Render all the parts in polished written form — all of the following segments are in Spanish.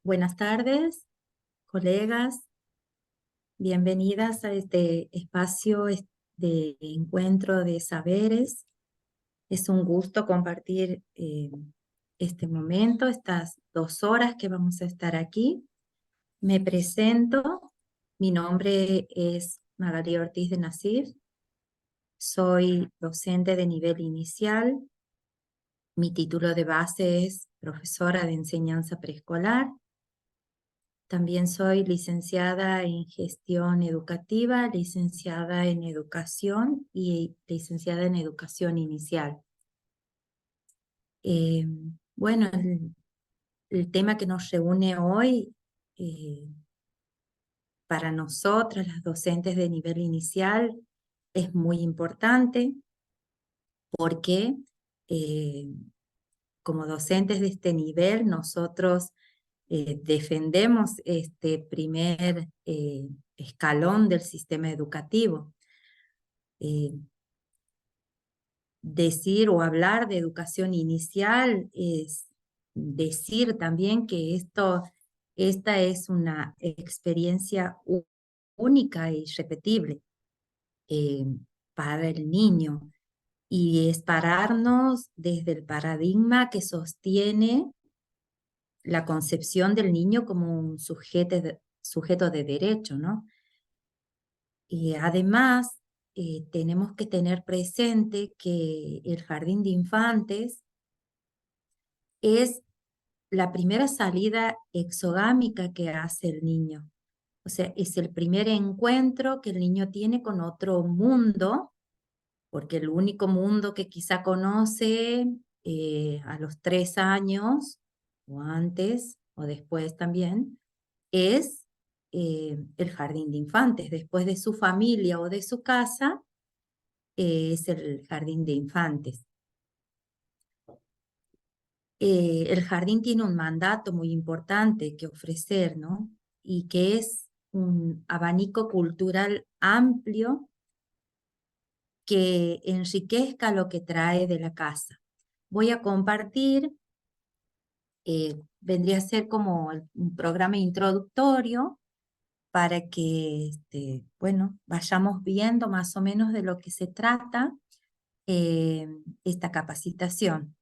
Buenas tardes, colegas. Bienvenidas a este espacio de encuentro de saberes. Es un gusto compartir este momento, estas 2 horas que vamos a estar aquí. Me presento. Mi nombre es Magali Ortiz de Nasif. Soy docente de nivel inicial. Mi título de base es profesora de enseñanza preescolar. También soy licenciada en gestión educativa, licenciada en educación y licenciada en educación inicial. Eh, bueno, el tema que nos reúne hoy para nosotras, las docentes de nivel inicial, es muy importante porque como docentes de este nivel nosotros defendemos este primer escalón del sistema educativo. Decir o hablar de educación inicial es decir también que esta es una experiencia única e irrepetible eh, para el niño, y es pararnos desde el paradigma que sostiene la concepción del niño como un sujeto de derecho, ¿no? Y además, tenemos que tener presente que el jardín de infantes es la primera salida exogámica que hace el niño. O sea, es el primer encuentro que el niño tiene con otro mundo, porque el único mundo que quizá conoce a los 3 años, o antes, o después también, es el jardín de infantes. Después de su familia o de su casa, es el jardín de infantes. El jardín tiene un mandato muy importante que ofrecer, ¿no? Y que es un abanico cultural amplio que enriquezca lo que trae de la casa. Voy a compartir, vendría a ser como un programa introductorio para que, bueno, vayamos viendo más o menos de lo que se trata esta capacitación.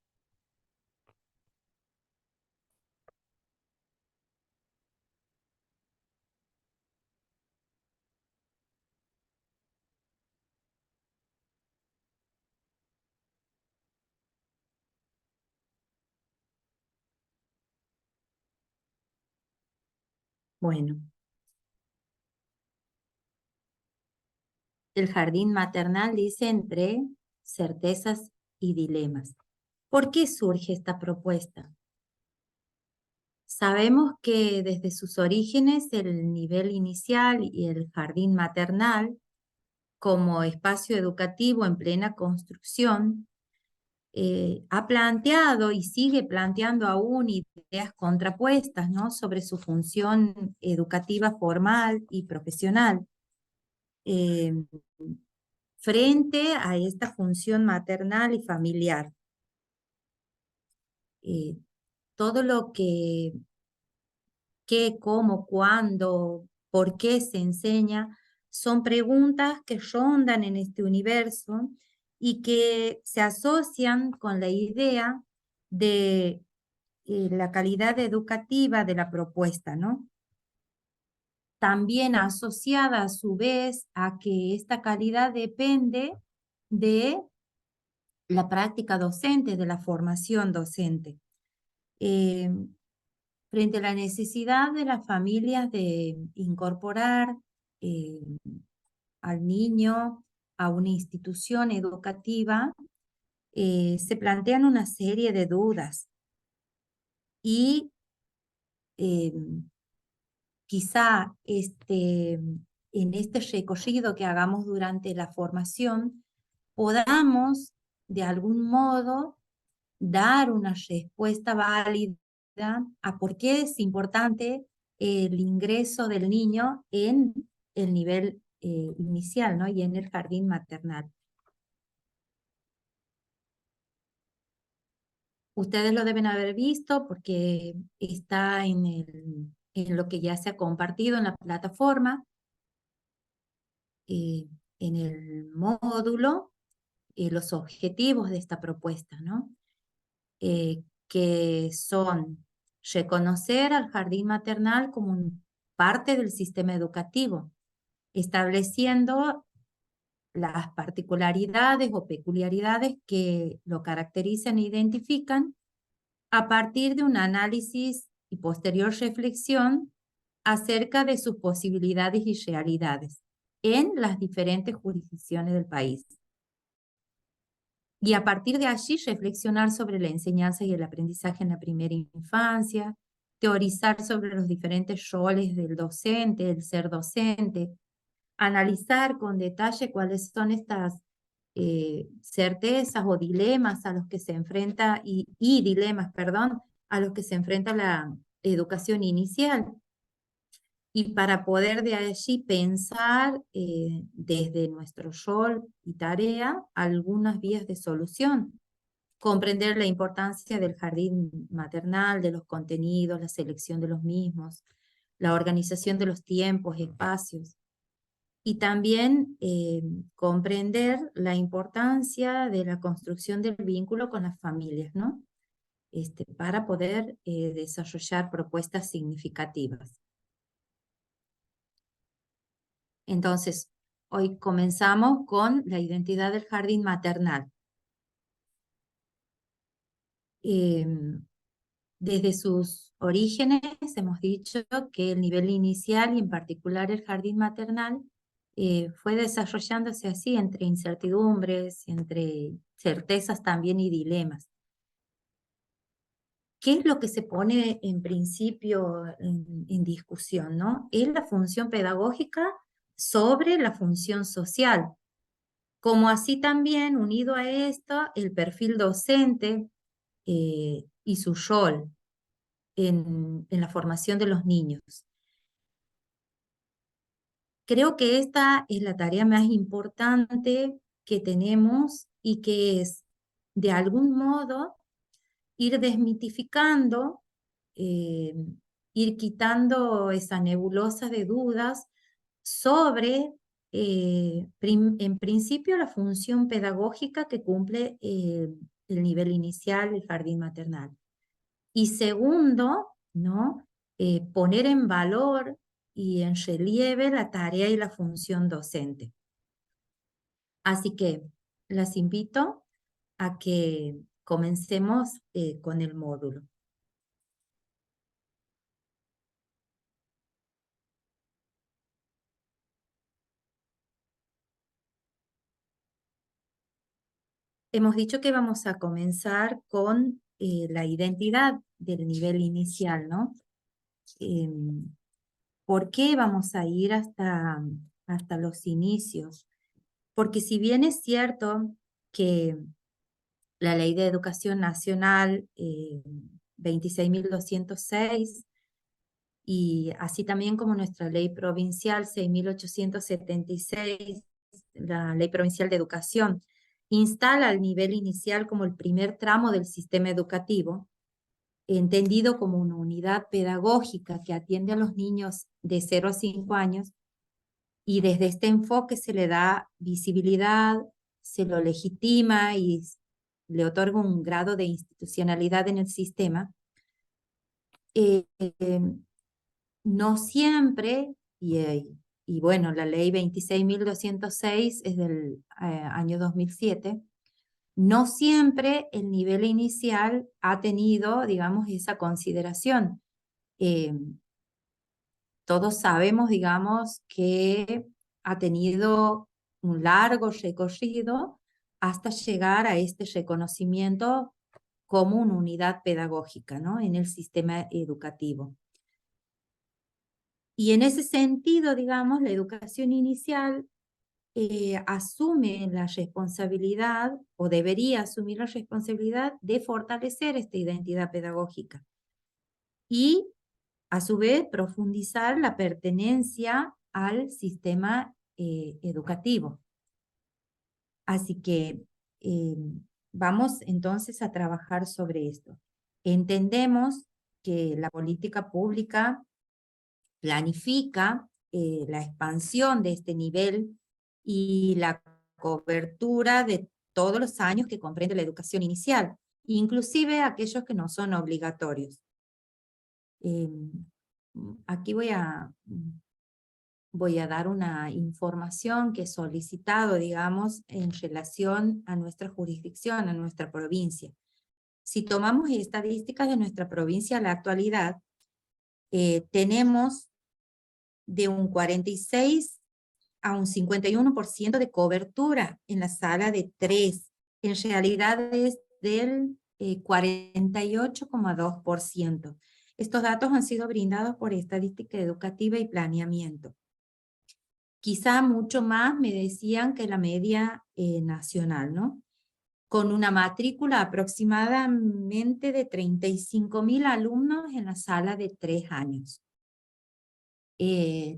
Bueno, el jardín maternal dice entre certezas y dilemas. ¿Por qué surge esta propuesta? Sabemos que desde sus orígenes el nivel inicial y el jardín maternal, como espacio educativo en plena construcción, ha planteado y sigue planteando aún ideas contrapuestas, ¿no?, sobre su función educativa formal y profesional. Eh, frente a esta función maternal y familiar. Eh, todo lo que, qué, cómo, cuándo, por qué se enseña, son preguntas que rondan en este universo y que se asocian con la idea de la calidad educativa de la propuesta, ¿no? También asociada a su vez a que esta calidad depende de la práctica docente, de la formación docente. Eh, frente a la necesidad de las familias de incorporar eh, al niño a una institución educativa, se plantean una serie de dudas y eh, quizá en este recorrido que hagamos durante la formación podamos de algún modo dar una respuesta válida a por qué es importante el ingreso del niño en el nivel inicial, ¿no?, y en el jardín maternal. Ustedes lo deben haber visto porque está en lo que ya se ha compartido en la plataforma, en el módulo, los objetivos de esta propuesta, ¿no? Que son reconocer al jardín maternal como parte del sistema educativo, estableciendo las particularidades o peculiaridades que lo caracterizan e identifican a partir de un análisis y posterior reflexión acerca de sus posibilidades y realidades en las diferentes jurisdicciones del país. Y a partir de allí reflexionar sobre la enseñanza y el aprendizaje en la primera infancia, teorizar sobre los diferentes roles del docente, el ser docente, analizar con detalle cuáles son estas certezas o dilemas a los que se enfrenta, y dilemas, perdón, a los que se enfrenta la educación inicial. Y para poder de allí pensar desde nuestro rol y tarea algunas vías de solución. Comprender la importancia del jardín maternal, de los contenidos, la selección de los mismos, la organización de los tiempos, espacios. Y también comprender la importancia de la construcción del vínculo con las familias, ¿no? Para poder desarrollar propuestas significativas. Entonces, hoy comenzamos con la identidad del jardín maternal. Desde sus orígenes hemos dicho que el nivel inicial y en particular el jardín maternal fue desarrollándose así entre incertidumbres, entre certezas también y dilemas. ¿Qué es lo que se pone en principio en discusión, ¿no? Es la función pedagógica sobre la función social, como así también unido a esto el perfil docente y su rol en la formación de los niños. Creo que esta es la tarea más importante que tenemos y que es, de algún modo, ir desmitificando, eh, ir quitando esa nebulosa de dudas sobre, en principio, la función pedagógica que cumple el nivel inicial, el jardín maternal. Y segundo, ¿no? Poner en valor y en relieve la tarea y la función docente. Así que las invito a que comencemos con el módulo. Hemos dicho que vamos a comenzar con la identidad del nivel inicial, ¿no? ¿Por qué vamos a ir hasta los inicios? Porque si bien es cierto que la Ley de Educación Nacional 26.206 y así también como nuestra Ley Provincial 6.876, la Ley Provincial de Educación, instala el nivel inicial como el primer tramo del sistema educativo, entendido como una unidad pedagógica que atiende a los niños de 0 a 5 años, y desde este enfoque se le da visibilidad, se lo legitima y le otorga un grado de institucionalidad en el sistema. No siempre, y bueno, la ley 26.206 es del año 2007, no siempre el nivel inicial ha tenido, digamos, esa consideración. Todos sabemos, digamos, que ha tenido un largo recorrido hasta llegar a este reconocimiento como una unidad pedagógica, ¿no? En el sistema educativo. Y en ese sentido, digamos, la educación inicial asume la responsabilidad, o debería asumir la responsabilidad de fortalecer esta identidad pedagógica. Y a su vez profundizar la pertenencia al sistema educativo. Así que vamos entonces a trabajar sobre esto. Entendemos que la política pública planifica la expansión de este nivel y la cobertura de todos los años que comprende la educación inicial, inclusive aquellos que no son obligatorios. Aquí voy a dar una información que he solicitado, digamos, en relación a nuestra jurisdicción, a nuestra provincia. Si tomamos estadísticas de nuestra provincia a la actualidad, tenemos de un 46 a un 51% de cobertura en la sala de 3. En realidad es del 48,2%. Estos datos han sido brindados por Estadística Educativa y Planeamiento. Quizá mucho más me decían que la media nacional, ¿no? Con una matrícula aproximadamente de 35.000 alumnos en la sala de 3 años.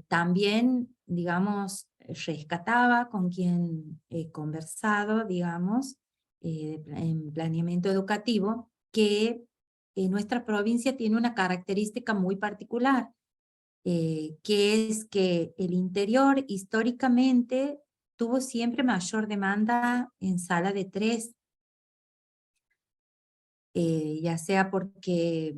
También, digamos, rescataba con quien he conversado, digamos, en planeamiento educativo, que nuestra provincia tiene una característica muy particular, que es que el interior históricamente tuvo siempre mayor demanda en sala de 3, ya sea porque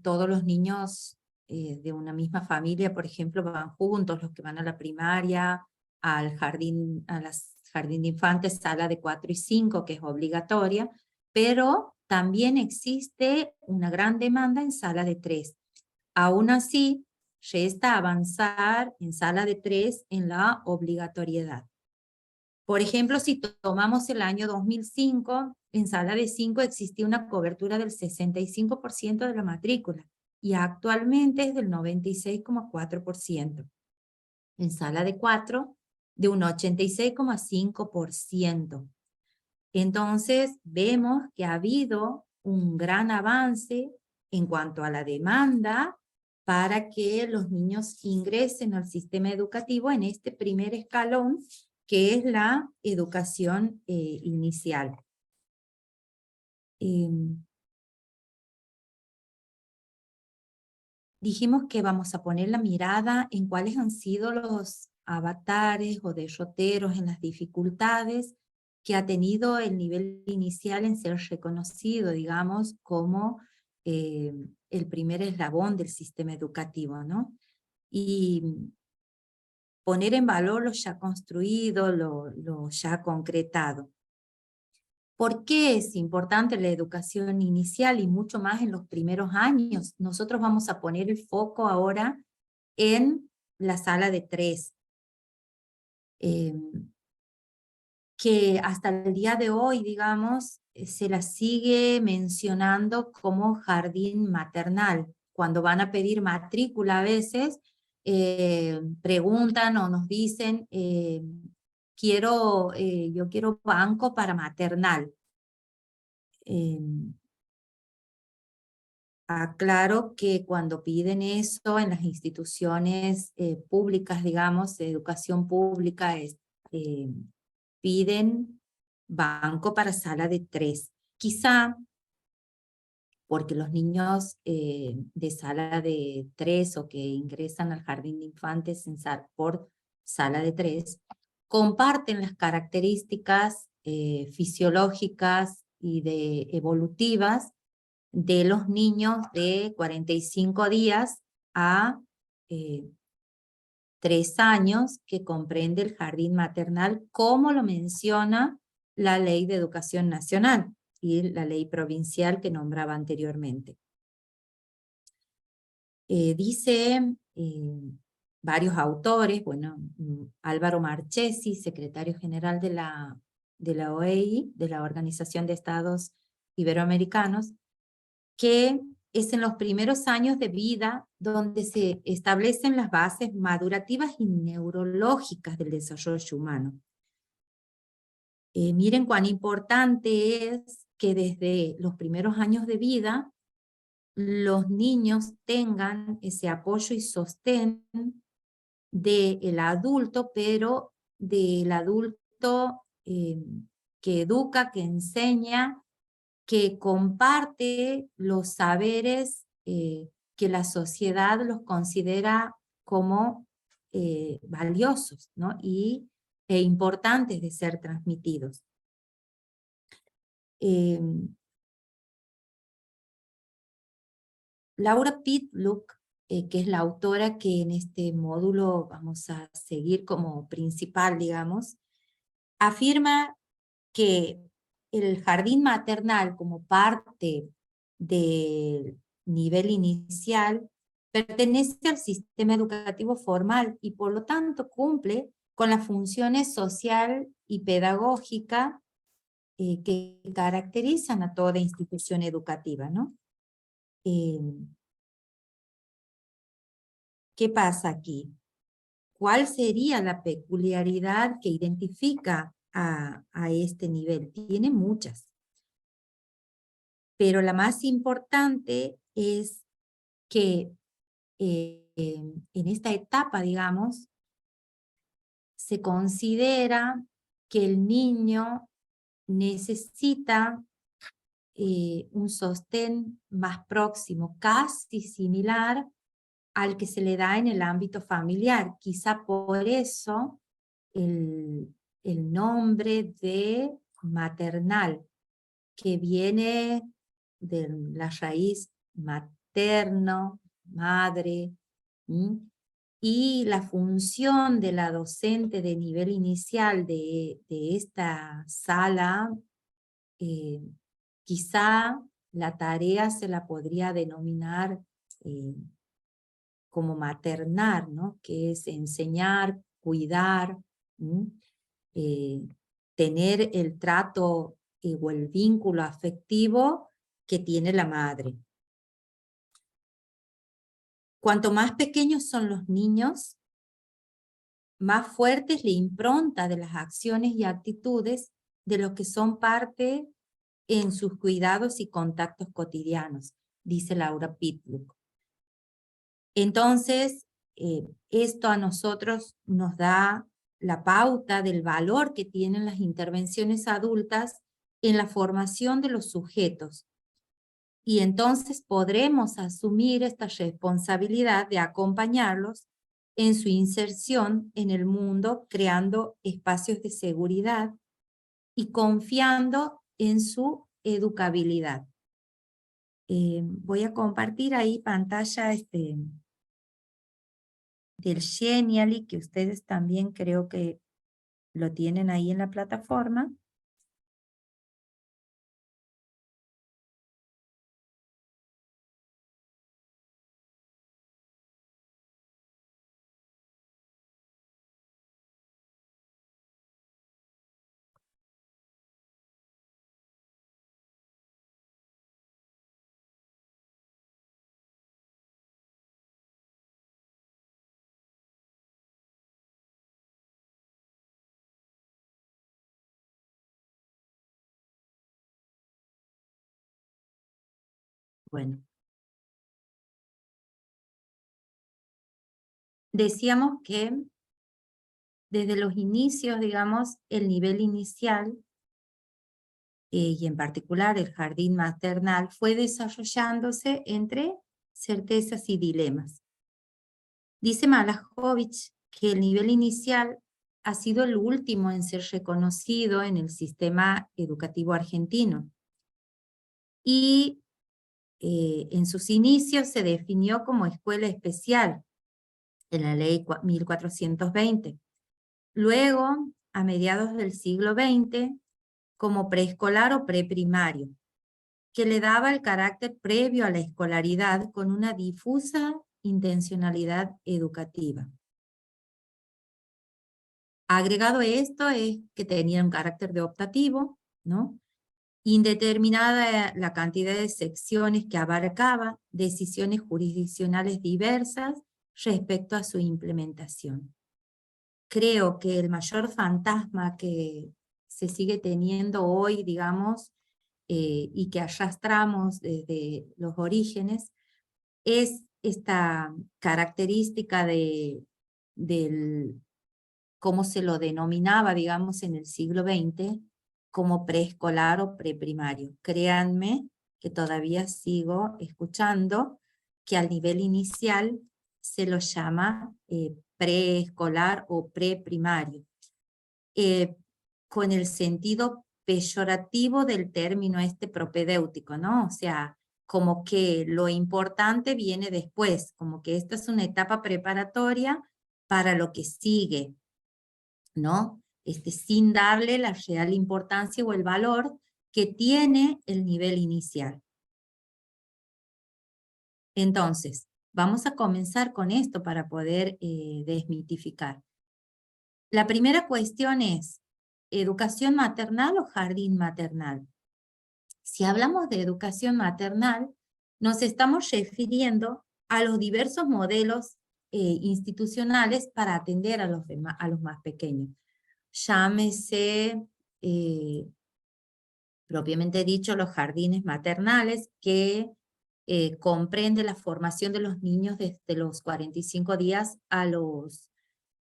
todos los niños de una misma familia, por ejemplo, van juntos, los que van a la primaria, al jardín, jardín de infantes, sala de 4 y 5, que es obligatoria, pero también existe una gran demanda en sala de 3. Aún así, resta avanzar en sala de 3 en la obligatoriedad. Por ejemplo, si tomamos el año 2005, en sala de 5 existía una cobertura del 65% de la matrícula y actualmente es del 96,4%. En sala de 4, de un 86,5%. Entonces, vemos que ha habido un gran avance en cuanto a la demanda para que los niños ingresen al sistema educativo en este primer escalón, que es la educación inicial. Dijimos que vamos a poner la mirada en cuáles han sido los avatares o derroteros en las dificultades que ha tenido el nivel inicial en ser reconocido, digamos, como el primer eslabón del sistema educativo, ¿no? Y poner en valor lo ya construido, lo ya concretado. ¿Por qué es importante la educación inicial y mucho más en los primeros años? Nosotros vamos a poner el foco ahora en la sala de 3, que hasta el día de hoy, digamos, se la sigue mencionando como jardín maternal. Cuando van a pedir matrícula a veces, preguntan o nos dicen, yo quiero banco para maternal. Aclaro que cuando piden eso en las instituciones públicas, digamos, de educación pública, piden banco para sala de 3. Quizá porque los niños de sala de 3 o que ingresan al jardín de infantes por sala de 3, comparten las características fisiológicas y evolutivas de los niños de 45 días a 3 años que comprende el jardín maternal, como lo menciona la Ley de Educación Nacional y la ley provincial que nombraba anteriormente. Dice varios autores, bueno, Álvaro Marchesi, secretario general de la OEI, de la Organización de Estados Iberoamericanos, que es en los primeros años de vida donde se establecen las bases madurativas y neurológicas del desarrollo humano. Miren cuán importante es que desde los primeros años de vida los niños tengan ese apoyo y sostén del adulto, pero del adulto que educa, que enseña, que comparte los saberes que la sociedad los considera como valiosos, ¿no? E importantes de ser transmitidos. Laura Pitluck, que es la autora que en este módulo vamos a seguir como principal, digamos, afirma que el jardín maternal como parte del nivel inicial pertenece al sistema educativo formal y por lo tanto cumple con las funciones social y pedagógica que caracterizan a toda institución educativa, ¿no? ¿Qué pasa aquí? ¿Cuál sería la peculiaridad que identifica a este nivel? Tiene muchas, pero la más importante es que en esta etapa, digamos, se considera que el niño necesita un sostén más próximo, casi similar al que se le da en el ámbito familiar. Quizá por eso el nombre de maternal, que viene de la raíz materno, madre, y la función de la docente de nivel inicial de esta sala, quizá la tarea se la podría denominar como maternar, ¿no? Que es enseñar, cuidar, tener el trato o el vínculo afectivo que tiene la madre. Cuanto más pequeños son los niños, más fuerte es la impronta de las acciones y actitudes de los que son parte en sus cuidados y contactos cotidianos, dice Laura Pitluck. Entonces, esto a nosotros nos da la pauta del valor que tienen las intervenciones adultas en la formación de los sujetos. Y entonces podremos asumir esta responsabilidad de acompañarlos en su inserción en el mundo, creando espacios de seguridad y confiando en su educabilidad. Voy a compartir ahí pantalla del Genially, que ustedes también creo que lo tienen ahí en la plataforma. Bueno, decíamos que desde los inicios, digamos, el nivel inicial, y en particular el jardín maternal, fue desarrollándose entre certezas y dilemas. Dice Malajovich que el nivel inicial ha sido el último en ser reconocido en el sistema educativo argentino. Y en sus inicios se definió como escuela especial en la ley 1420. Luego, a mediados del siglo XX, como preescolar o preprimario, que le daba el carácter previo a la escolaridad con una difusa intencionalidad educativa. Agregado a esto es que tenía un carácter de optativo, ¿no? Indeterminada la cantidad de secciones que abarcaba, decisiones jurisdiccionales diversas respecto a su implementación. Creo que el mayor fantasma que se sigue teniendo hoy, digamos, y que arrastramos desde los orígenes, es esta característica del cómo se lo denominaba, digamos, en el siglo XX, como preescolar o preprimario. Créanme que todavía sigo escuchando que al nivel inicial se lo llama preescolar o preprimario, con el sentido peyorativo del término este propedéutico, ¿no? O sea, como que lo importante viene después, como que esta es una etapa preparatoria para lo que sigue, ¿no? Sin darle la real importancia o el valor que tiene el nivel inicial. Entonces, vamos a comenzar con esto para poder desmitificar. La primera cuestión es, ¿educación maternal o jardín maternal? Si hablamos de educación maternal, nos estamos refiriendo a los diversos modelos institucionales para atender a los más pequeños. Llámese, propiamente dicho, los jardines maternales, que comprende la formación de los niños desde los 45 días a los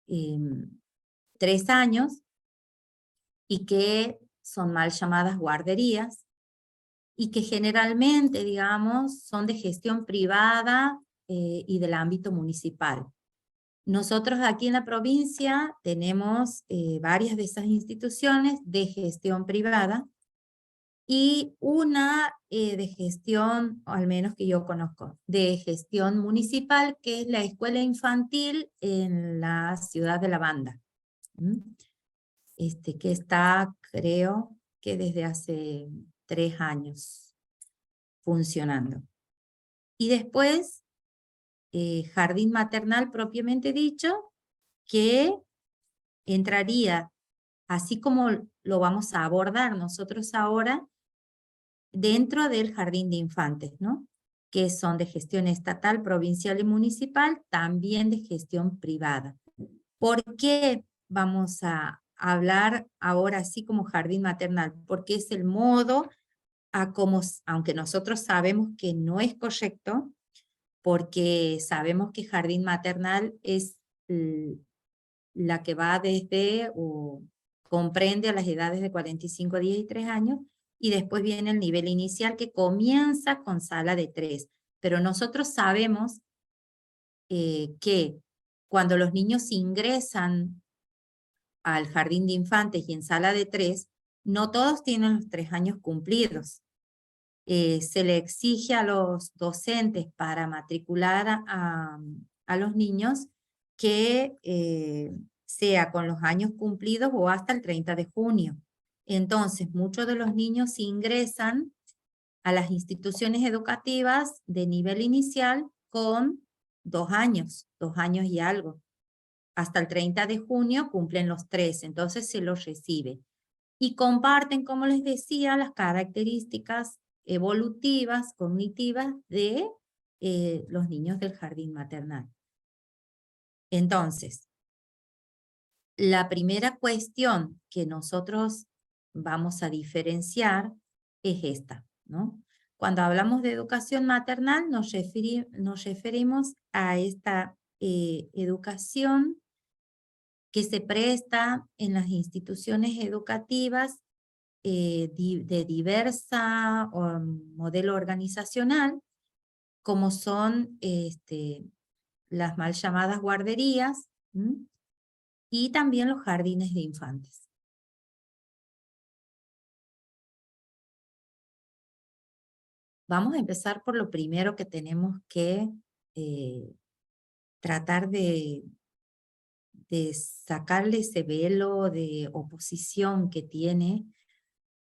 3 años, y que son mal llamadas guarderías, y que generalmente, digamos, son de gestión privada y del ámbito municipal. Nosotros aquí en la provincia tenemos varias de esas instituciones de gestión privada y una de gestión, o al menos que yo conozco, de gestión municipal, que es la escuela infantil en la ciudad de La Banda, que está, creo, que desde hace 3 años funcionando. Y después, jardín maternal propiamente dicho, que entraría, así como lo vamos a abordar nosotros ahora, dentro del jardín de infantes, ¿no? Que son de gestión estatal, provincial y municipal, también de gestión privada. ¿Por qué vamos a hablar ahora así como jardín maternal? Porque es el modo a como, aunque nosotros sabemos que no es correcto, porque sabemos que jardín maternal es la que va desde o comprende a las edades de 45 días y 3 años, y después viene el nivel inicial que comienza con sala de 3. Pero nosotros sabemos que cuando los niños ingresan al jardín de infantes y en sala de 3, no todos tienen los 3 años cumplidos. Se le exige a los docentes para matricular a los niños que sea con los años cumplidos o hasta el 30 de junio. Entonces, muchos de los niños ingresan a las instituciones educativas de nivel inicial con 2 años y algo. Hasta el 30 de junio cumplen los 3, entonces se los recibe. Y comparten, como les decía, las características evolutivas, cognitivas de los niños del jardín maternal. Entonces, la primera cuestión que nosotros vamos a diferenciar es esta, ¿no? Cuando hablamos de educación maternal nos referimos a esta educación que se presta en las instituciones educativas de diversa modelo organizacional, como son las mal llamadas guarderías, y también los jardines de infantes. Vamos a empezar por lo primero que tenemos que tratar de sacarle ese velo de oposición que tiene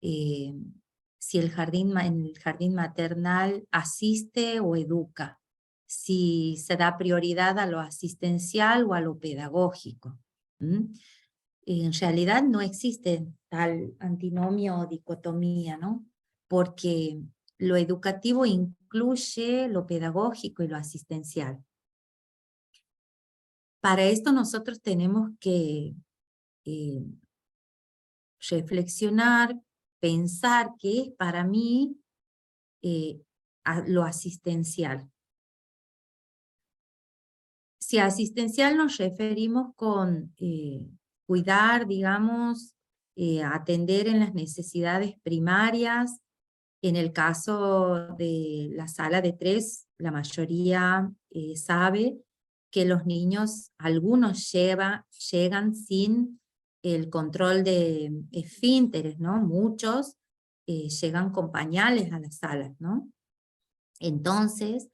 si en el jardín maternal asiste o educa, si se da prioridad a lo asistencial o a lo pedagógico. En realidad no existe tal antinomio o dicotomía, ¿no? Porque lo educativo incluye lo pedagógico y lo asistencial. Para esto nosotros tenemos que reflexionar, pensar qué es para mí lo asistencial. Si a asistencial nos referimos con cuidar, digamos, atender en las necesidades primarias. En el caso de la sala de 3, la mayoría sabe que los niños, algunos llegan sin el control de esfínteres, ¿no? Muchos llegan con pañales a las salas, ¿no? Entonces,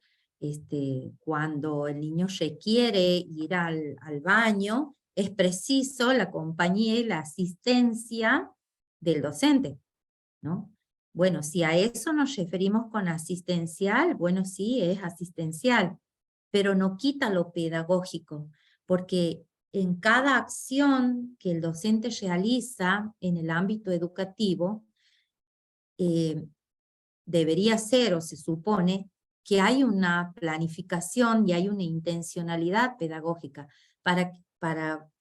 cuando el niño requiere ir al baño, es preciso la compañía y la asistencia del docente, ¿no? Bueno, si a eso nos referimos con asistencial, bueno, sí, es asistencial, pero no quita lo pedagógico, porque en cada acción que el docente realiza en el ámbito educativo, eh, debería ser o se supone que hay una planificación y hay una intencionalidad pedagógica para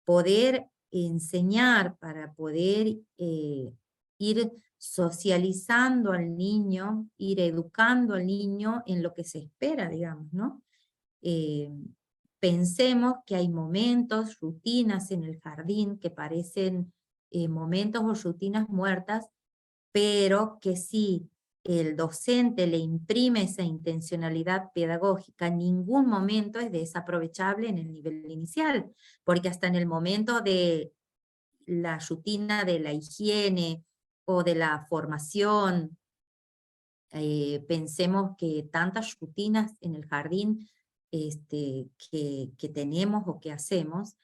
poder enseñar, para poder ir socializando al niño, ir educando al niño en lo que se espera, digamos, ¿no? Eh, Pensemos que hay momentos, rutinas en el jardín que parecen momentos o rutinas muertas, pero que si el docente le imprime esa intencionalidad pedagógica, en ningún momento es desaprovechable en el nivel inicial, porque hasta en el momento de la rutina de la higiene o de la formación, pensemos que tantas rutinas en el jardín que tenemos o que hacemos,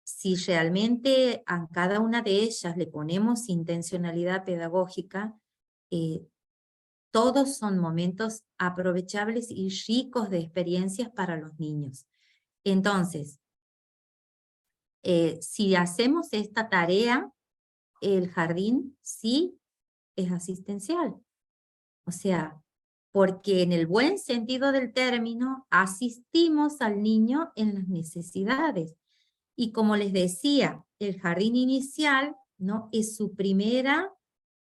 si realmente a cada una de ellas le ponemos intencionalidad pedagógica, eh, todos son momentos aprovechables y ricos de experiencias para los niños. Entonces, si hacemos esta tarea, el jardín sí es asistencial. O sea, porque en el buen sentido del término, asistimos al niño en las necesidades. Y como les decía, el jardín inicial, ¿no?, es su primera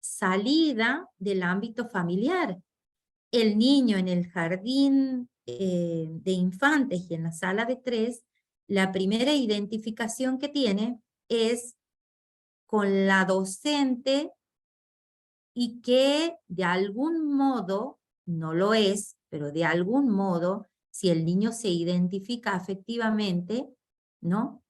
salida del ámbito familiar. El niño en el jardín de infantes y en la sala de 3, la primera identificación que tiene es con la docente y que de algún modo, no lo es, pero de algún modo, si el niño se identifica afectivamente, ¿no?,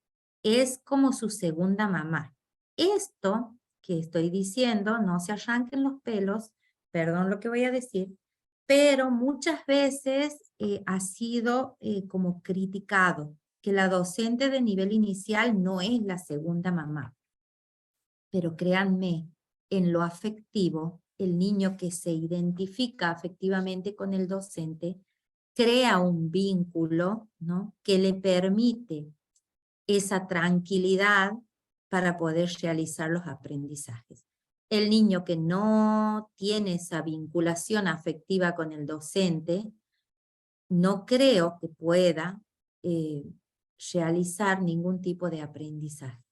es como su segunda mamá. Esto que estoy diciendo, no se arranquen los pelos, perdón lo que voy a decir, pero muchas veces ha sido como criticado, que la docente de nivel inicial no es la segunda mamá. Pero créanme, en lo afectivo, el niño que se identifica afectivamente con el docente crea un vínculo, ¿no?, que le permite esa tranquilidad para poder realizar los aprendizajes. El niño que no tiene esa vinculación afectiva con el docente, no creo que pueda realizar ningún tipo de aprendizaje.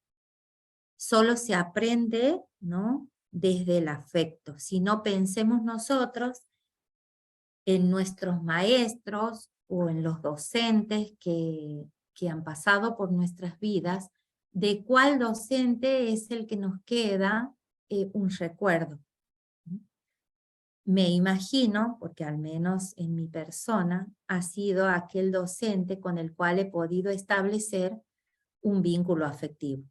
Solo se aprende, ¿no?, desde el afecto. Si no, pensemos nosotros en nuestros maestros o en los docentes que han pasado por nuestras vidas, de cuál docente es el que nos queda un recuerdo. Me imagino, porque al menos en mi persona, ha sido aquel docente con el cual he podido establecer un vínculo afectivo,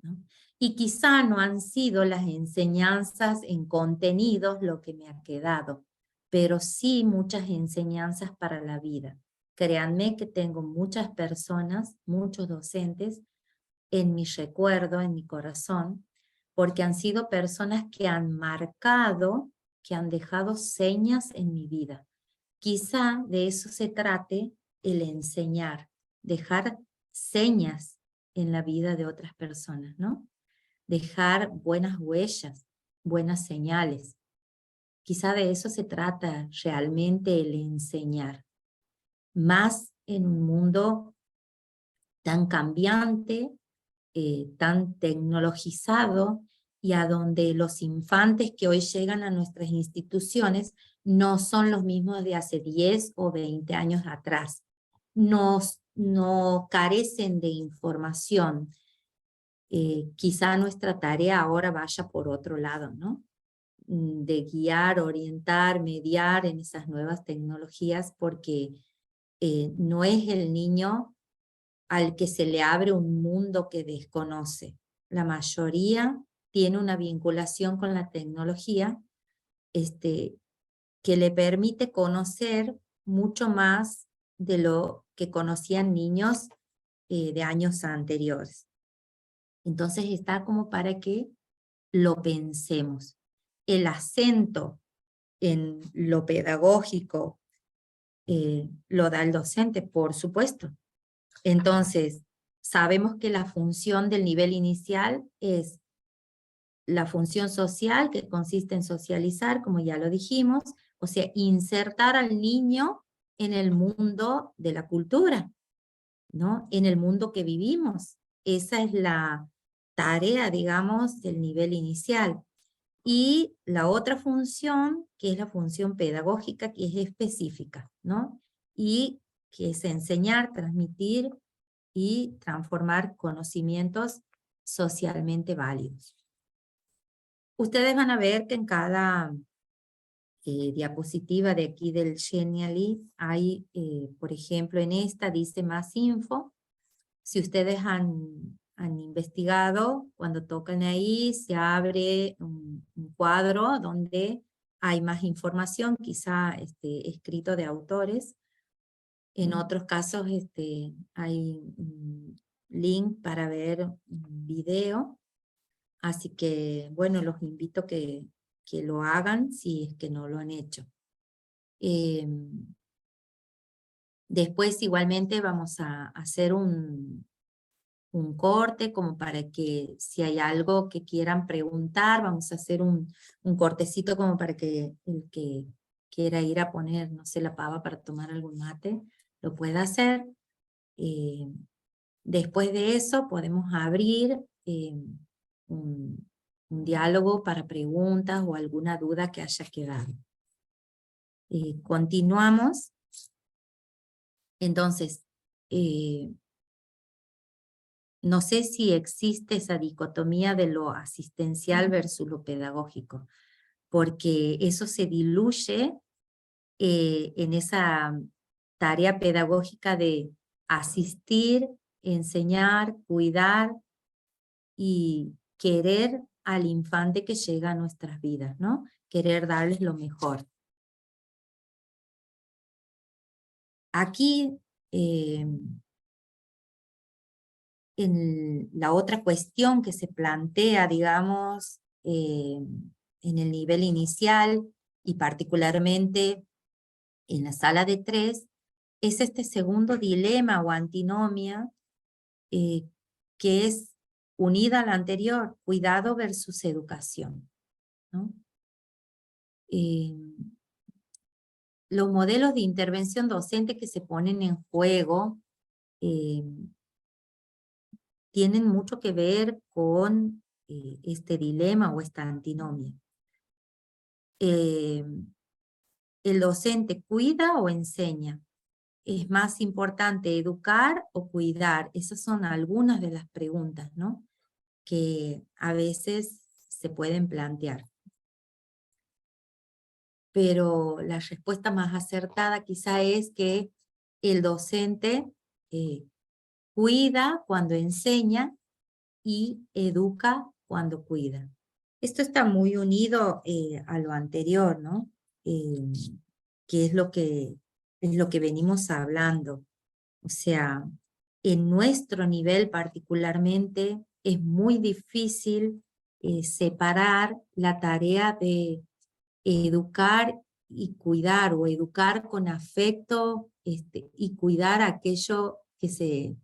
¿no? Y quizá no han sido las enseñanzas en contenidos lo que me ha quedado, pero sí muchas enseñanzas para la vida. Créanme que tengo muchas personas, muchos docentes en mi recuerdo, en mi corazón, porque han sido personas que han marcado, que han dejado señas en mi vida. Quizá de eso se trate el enseñar, dejar señas en la vida de otras personas, ¿no? Dejar buenas huellas, buenas señales. Quizá de eso se trata realmente el enseñar. Más en un mundo tan cambiante, tan tecnologizado, y a donde los infantes que hoy llegan a nuestras instituciones no son los mismos de hace 10 o 20 años atrás. No carecen de información. quizá nuestra tarea ahora vaya por otro lado, ¿no? De guiar, orientar, mediar en esas nuevas tecnologías, porque no es el niño al que se le abre un mundo que desconoce. La mayoría tiene una vinculación con la tecnología que le permite conocer mucho más de lo que conocían niños de años anteriores. Entonces está como para que lo pensemos. El acento en lo pedagógico lo da el docente, por supuesto. Entonces, sabemos que la función del nivel inicial es la función social, que consiste en socializar, como ya lo dijimos, o sea, insertar al niño en el mundo de la cultura, ¿no? En el mundo que vivimos. Esa es la tarea, digamos, del nivel inicial. Y la otra función, que es la función pedagógica, que es específica, ¿no? Y que es enseñar, transmitir y transformar conocimientos socialmente válidos. Ustedes van a ver que en cada diapositiva de aquí del Genially hay, por ejemplo, en esta dice más info. Si ustedes han investigado, cuando tocan ahí se abre un cuadro donde hay más información, quizá escrito de autores. En otros casos hay un link para ver un video. Así que, bueno, los invito a que lo hagan si es que no lo han hecho. Después igualmente vamos a hacer un corte como para que si hay algo que quieran preguntar, vamos a hacer un cortecito como para que el que quiera ir a poner, no sé, la pava para tomar algún mate, lo pueda hacer. Después de eso podemos abrir un diálogo para preguntas o alguna duda que haya quedado. Continuamos. Entonces, no sé si existe esa dicotomía de lo asistencial versus lo pedagógico, porque eso se diluye en esa tarea pedagógica de asistir, enseñar, cuidar y querer al infante que llega a nuestras vidas, ¿no? Querer darles lo mejor. Aquí, en la otra cuestión que se plantea, digamos, en el nivel inicial y particularmente en la sala de 3, es este segundo dilema o antinomia que es unida a la anterior, cuidado versus educación, ¿no? Los modelos de intervención docente que se ponen en juego tienen mucho que ver con este dilema o esta antinomia. ¿El docente cuida o enseña? ¿Es más importante educar o cuidar? Esas son algunas de las preguntas, ¿no?, que a veces se pueden plantear. Pero la respuesta más acertada quizá es que el docente cuida cuando enseña y educa cuando cuida. Esto está muy unido a lo anterior, ¿no? Que es lo que venimos hablando. O sea, en nuestro nivel particularmente es muy difícil separar la tarea de educar y cuidar, o educar con afecto y cuidar aquello que se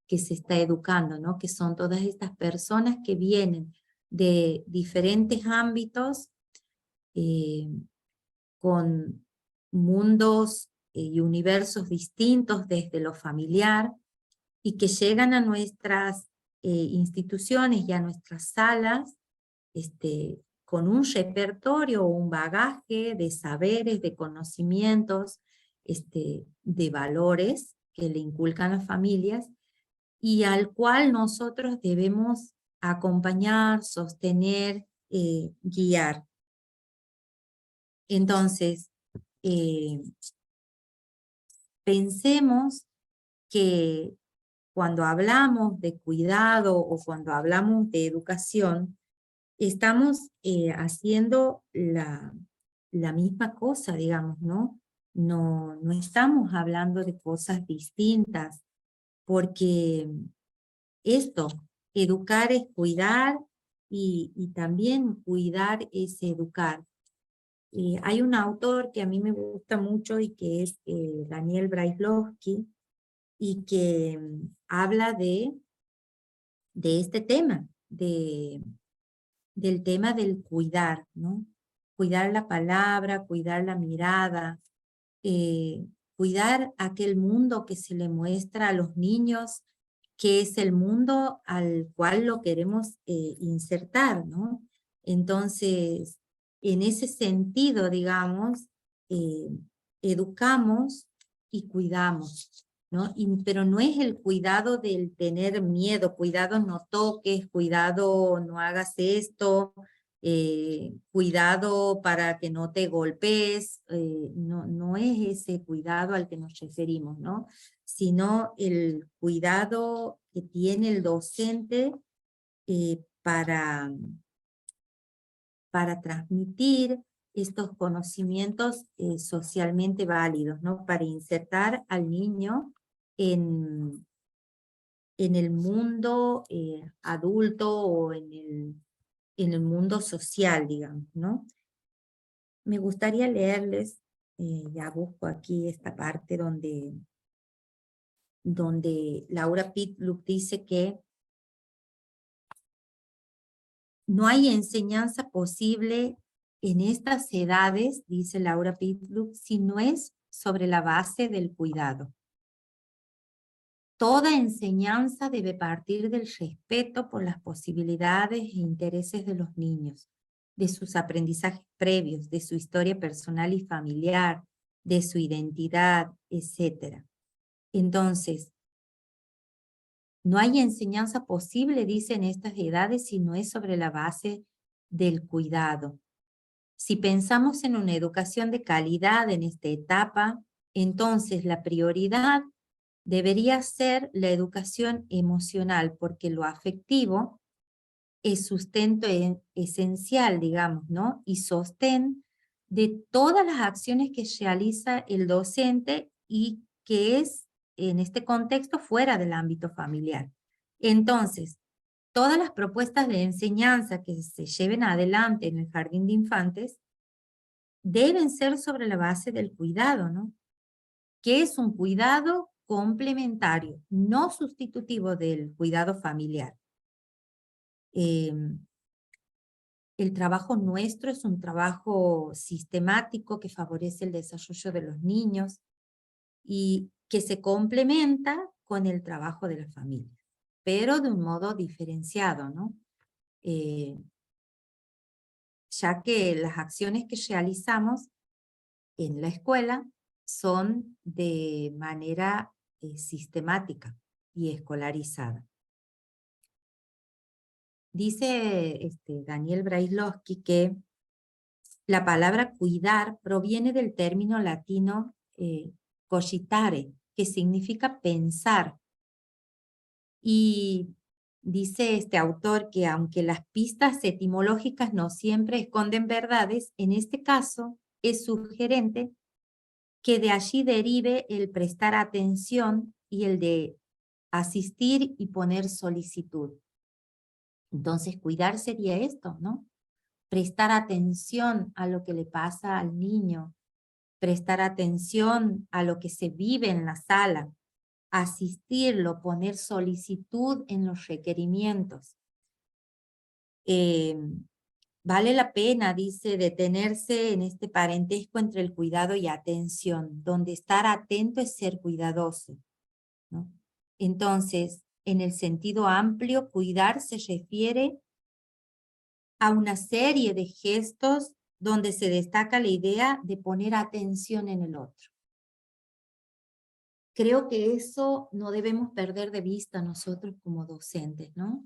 está educando, ¿no? Que son todas estas personas que vienen de diferentes ámbitos, con mundos y universos distintos desde lo familiar, y que llegan a nuestras instituciones y a nuestras salas con un repertorio o un bagaje de saberes, de conocimientos, de valores que le inculcan las familias, y al cual nosotros debemos acompañar, sostener, guiar. Entonces, pensemos que cuando hablamos de cuidado o cuando hablamos de educación, estamos haciendo la misma cosa, digamos, ¿no? No estamos hablando de cosas distintas, porque esto, educar es cuidar y también cuidar es educar. Hay un autor que a mí me gusta mucho y que es Daniel Brailovsky, y que habla de este tema, del tema del cuidar, ¿no? Cuidar la palabra, cuidar la mirada, eh, cuidar aquel mundo que se le muestra a los niños, que es el mundo al cual lo queremos insertar, ¿no? Entonces, en ese sentido, digamos, eh, educamos y cuidamos, ¿no? Pero no es el cuidado del tener miedo, cuidado no toques, cuidado no hagas esto, cuidado para que no te golpees, no es ese cuidado al que nos referimos, ¿no? Sino el cuidado que tiene el docente para transmitir estos conocimientos socialmente válidos, ¿no? Para insertar al niño en, en el mundo adulto o en el mundo social, digamos, ¿no? Me gustaría leerles, ya busco aquí esta parte donde Laura Pitluck dice que no hay enseñanza posible en estas edades, dice Laura Pitluck, si no es sobre la base del cuidado. Toda enseñanza debe partir del respeto por las posibilidades e intereses de los niños, de sus aprendizajes previos, de su historia personal y familiar, de su identidad, etc. Entonces, no hay enseñanza posible, dicen estas edades, si no es sobre la base del cuidado. Si pensamos en una educación de calidad en esta etapa, entonces la prioridad debería ser la educación emocional, porque lo afectivo es sustento esencial, digamos, ¿no? Y sostén de todas las acciones que realiza el docente y que es, en este contexto, fuera del ámbito familiar. Entonces, todas las propuestas de enseñanza que se lleven adelante en el jardín de infantes deben ser sobre la base del cuidado, ¿no? Que es un cuidado complementario, no sustitutivo del cuidado familiar. El trabajo nuestro es un trabajo sistemático que favorece el desarrollo de los niños y que se complementa con el trabajo de la familia, pero de un modo diferenciado, ¿no? Ya que las acciones que realizamos en la escuela son de manera sistemática y escolarizada. Dice Daniel Brailovsky que la palabra cuidar proviene del término latino cogitare, que significa pensar. Y dice este autor que aunque las pistas etimológicas no siempre esconden verdades, en este caso es sugerente que de allí derive el prestar atención y el de asistir y poner solicitud. Entonces, cuidar sería esto, ¿no? Prestar atención a lo que le pasa al niño, prestar atención a lo que se vive en la sala, asistirlo, poner solicitud en los requerimientos. Vale la pena, dice, detenerse en este parentesco entre el cuidado y atención, donde estar atento es ser cuidadoso, ¿no? Entonces, en el sentido amplio, cuidar se refiere a una serie de gestos donde se destaca la idea de poner atención en el otro. Creo que eso no debemos perder de vista nosotros como docentes, ¿no?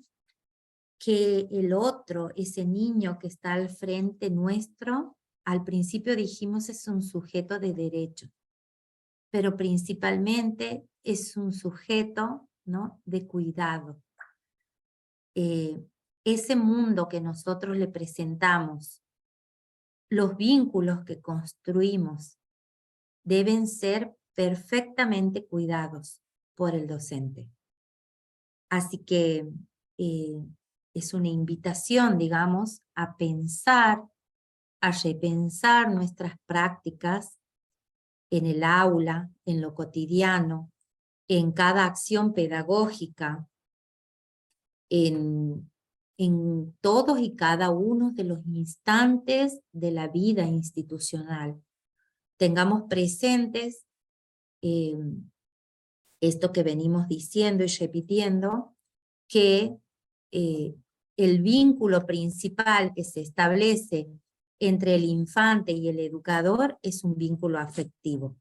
que el otro, ese niño que está al frente nuestro, al principio dijimos es un sujeto de derecho, pero principalmente es un sujeto, ¿no?, de cuidado. Ese mundo que nosotros le presentamos, los vínculos que construimos, deben ser perfectamente cuidados por el docente. Así que es una invitación, digamos, a pensar, a repensar nuestras prácticas en el aula, en lo cotidiano, en cada acción pedagógica, en todos y cada uno de los instantes de la vida institucional. Tengamos presentes esto que venimos diciendo y repitiendo, que el vínculo principal que se establece entre el infante y el educador es un vínculo afectivo.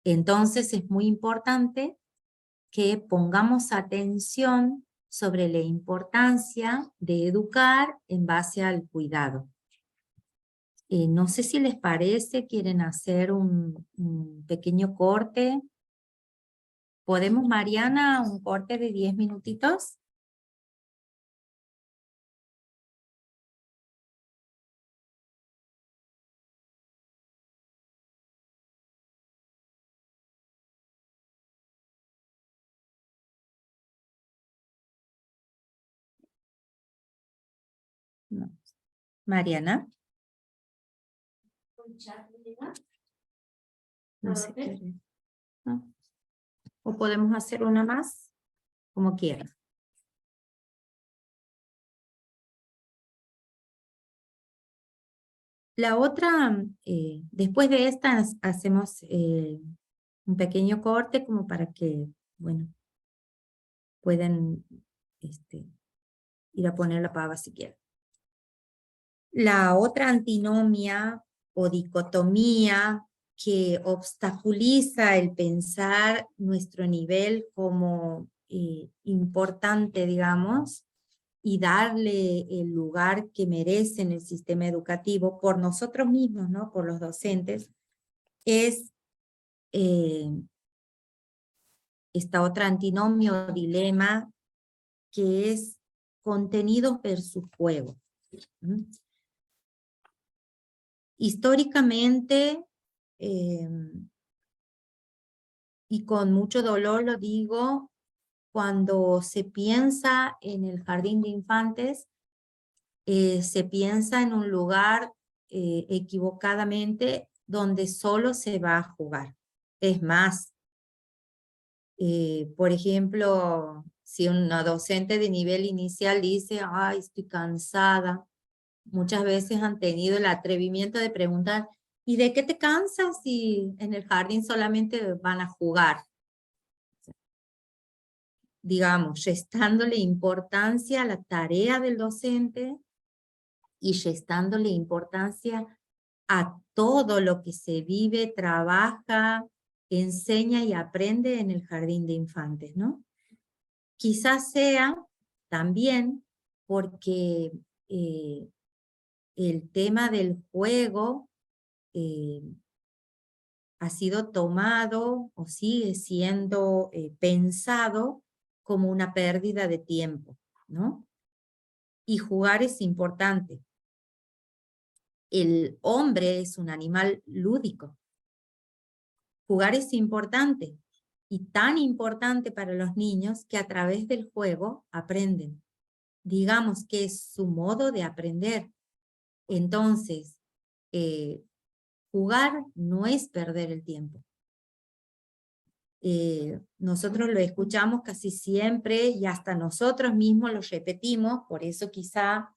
Entonces es muy importante que pongamos atención sobre la importancia de educar en base al cuidado. No sé si les parece, quieren hacer un pequeño corte. ¿Podemos, Mariana, un corte de 10 minutitos? No. Mariana. No sé qué. ¿No? ¿O podemos hacer una más? Como quieran. La otra, después de esta, hacemos un pequeño corte como para que, bueno, puedan ir a poner la pava si quieren. La otra antinomia o dicotomía que obstaculiza el pensar nuestro nivel como importante, digamos, y darle el lugar que merece en el sistema educativo por nosotros mismos, ¿no?, por los docentes, es esta otra antinomia o dilema que es contenidos versus juego. Históricamente, y con mucho dolor lo digo, cuando se piensa en el jardín de infantes, se piensa en un lugar equivocadamente donde solo se va a jugar. Es más, por ejemplo, si una docente de nivel inicial dice, ay, estoy cansada, muchas veces han tenido el atrevimiento de preguntar, ¿y de qué te cansas si en el jardín solamente van a jugar? Digamos, restándole importancia a la tarea del docente y restándole importancia a todo lo que se vive, trabaja, enseña y aprende en el jardín de infantes, ¿no? Quizás sea también porque el tema del juego ha sido tomado o sigue siendo pensado como una pérdida de tiempo, ¿no? Y jugar es importante. El hombre es un animal lúdico. Jugar es importante y tan importante para los niños que a través del juego aprenden. Digamos que es su modo de aprender. Entonces, jugar no es perder el tiempo. Nosotros lo escuchamos casi siempre y hasta nosotros mismos lo repetimos, por eso quizá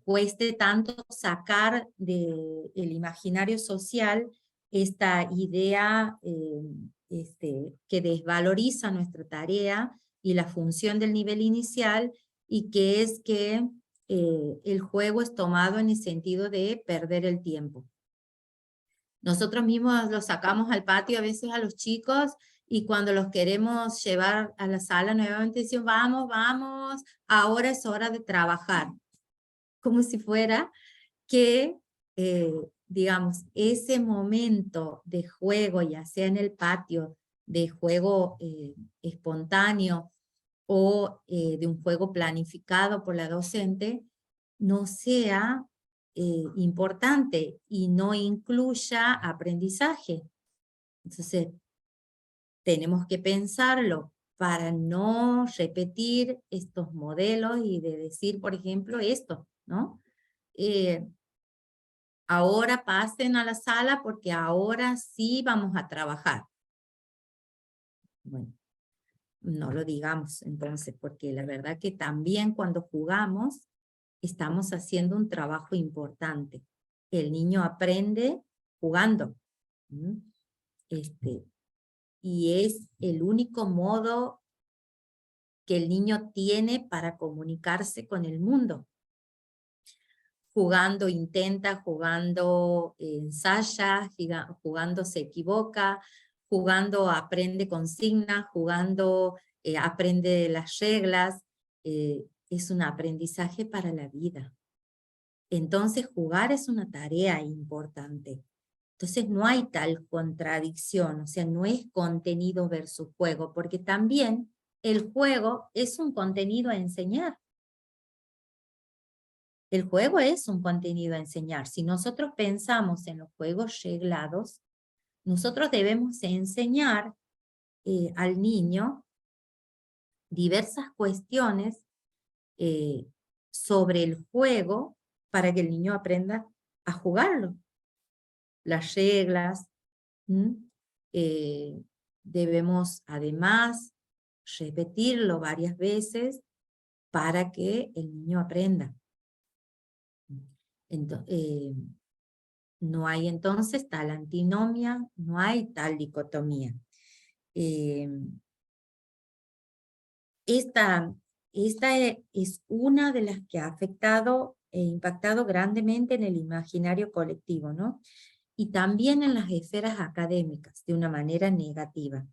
cueste tanto sacar del imaginario social esta idea que desvaloriza nuestra tarea y la función del nivel inicial, y que es que el juego es tomado en el sentido de perder el tiempo. Nosotros mismos los sacamos al patio a veces a los chicos Y cuando los queremos llevar a la sala nuevamente, decimos, vamos, vamos, ahora es hora de trabajar. Como si fuera que, digamos, ese momento de juego, ya sea en el patio, de juego espontáneo o de un juego planificado por la docente, no sea importante y no incluya aprendizaje. Entonces, tenemos que pensarlo para no repetir estos modelos y de decir, por ejemplo, esto, ¿no? Ahora pasen a la sala porque ahora sí vamos a trabajar. Bueno, no lo digamos entonces, porque la verdad que también cuando jugamos estamos haciendo un trabajo importante. El niño aprende jugando. ¿Mm? Y es el único modo que el niño tiene para comunicarse con el mundo. Jugando intenta, jugando ensaya, jugando se equivoca, jugando aprende consignas, jugando aprende las reglas. Es un aprendizaje para la vida. Entonces jugar es una tarea importante. Entonces no hay tal contradicción, o sea, no es contenido versus juego, porque también el juego es un contenido a enseñar. El juego es un contenido a enseñar. Si nosotros pensamos en los juegos reglados, nosotros debemos enseñar al niño diversas cuestiones sobre el juego para que el niño aprenda a jugarlo. Las reglas. Debemos además repetirlo varias veces para que el niño aprenda. No hay entonces tal antinomia, no hay tal dicotomía. Esta es una de las que ha afectado e impactado grandemente en el imaginario colectivo, ¿no? Y también en las esferas académicas, de una manera negativa.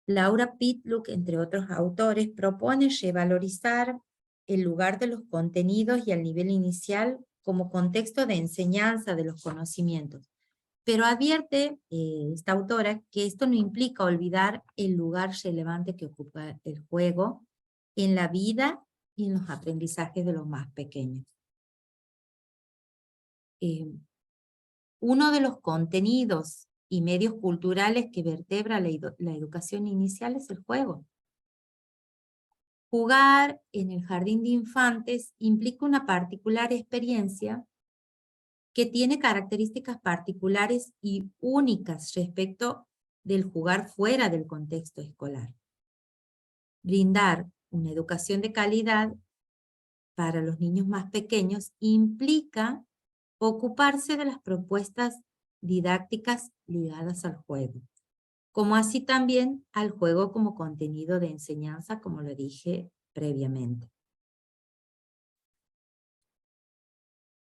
Laura Pitluck, entre otros autores, propone revalorizar el lugar de los contenidos y el nivel inicial como contexto de enseñanza de los conocimientos. Pero advierte esta autora que esto no implica olvidar el lugar relevante que ocupa el juego en la vida y en los aprendizajes de los más pequeños. Uno de los contenidos y medios culturales que vertebra la educación inicial es el juego. Jugar en el jardín de infantes implica una particular experiencia que tiene características particulares y únicas respecto del jugar fuera del contexto escolar. Brindar una educación de calidad para los niños más pequeños implica ocuparse de las propuestas didácticas ligadas al juego, como así también al juego como contenido de enseñanza, como lo dije previamente.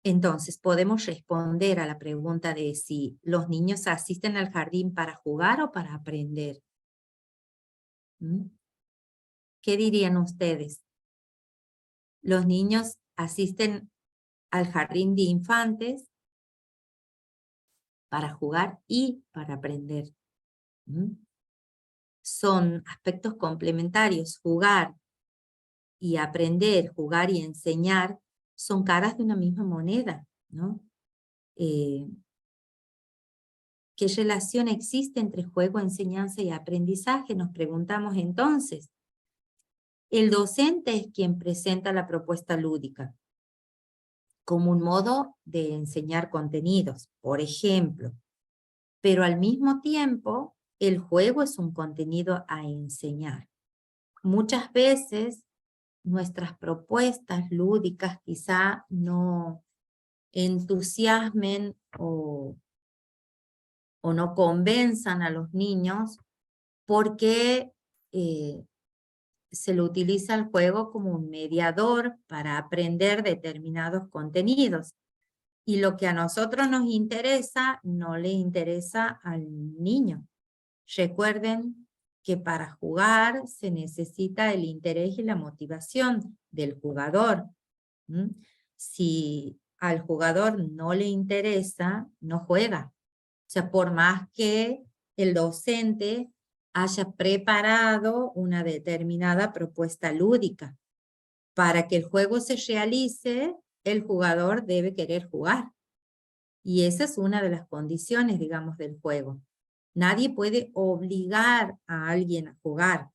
Entonces, podemos responder a la pregunta de si los niños asisten al jardín para jugar o para aprender. ¿Qué dirían ustedes? Los niños asisten al jardín de infantes para jugar y para aprender. Son aspectos complementarios. Jugar y aprender, jugar y enseñar, son caras de una misma moneda, ¿no? ¿Qué relación existe entre juego, enseñanza y aprendizaje? Nos preguntamos entonces. El docente es quien presenta la propuesta lúdica como un modo de enseñar contenidos, por ejemplo. Pero al mismo tiempo, el juego es un contenido a enseñar. Muchas veces, nuestras propuestas lúdicas quizá no entusiasmen o no convenzan a los niños porque se lo utiliza el juego como un mediador para aprender determinados contenidos. Y lo que a nosotros nos interesa, no le interesa al niño. Recuerden que para jugar se necesita el interés y la motivación del jugador. ¿Mm? Si al jugador no le interesa, no juega. O sea, por más que el docente haya preparado una determinada propuesta lúdica, para que el juego se realice, el jugador debe querer jugar. Y esa es una de las condiciones, digamos, del juego. Nadie puede obligar a alguien a jugar.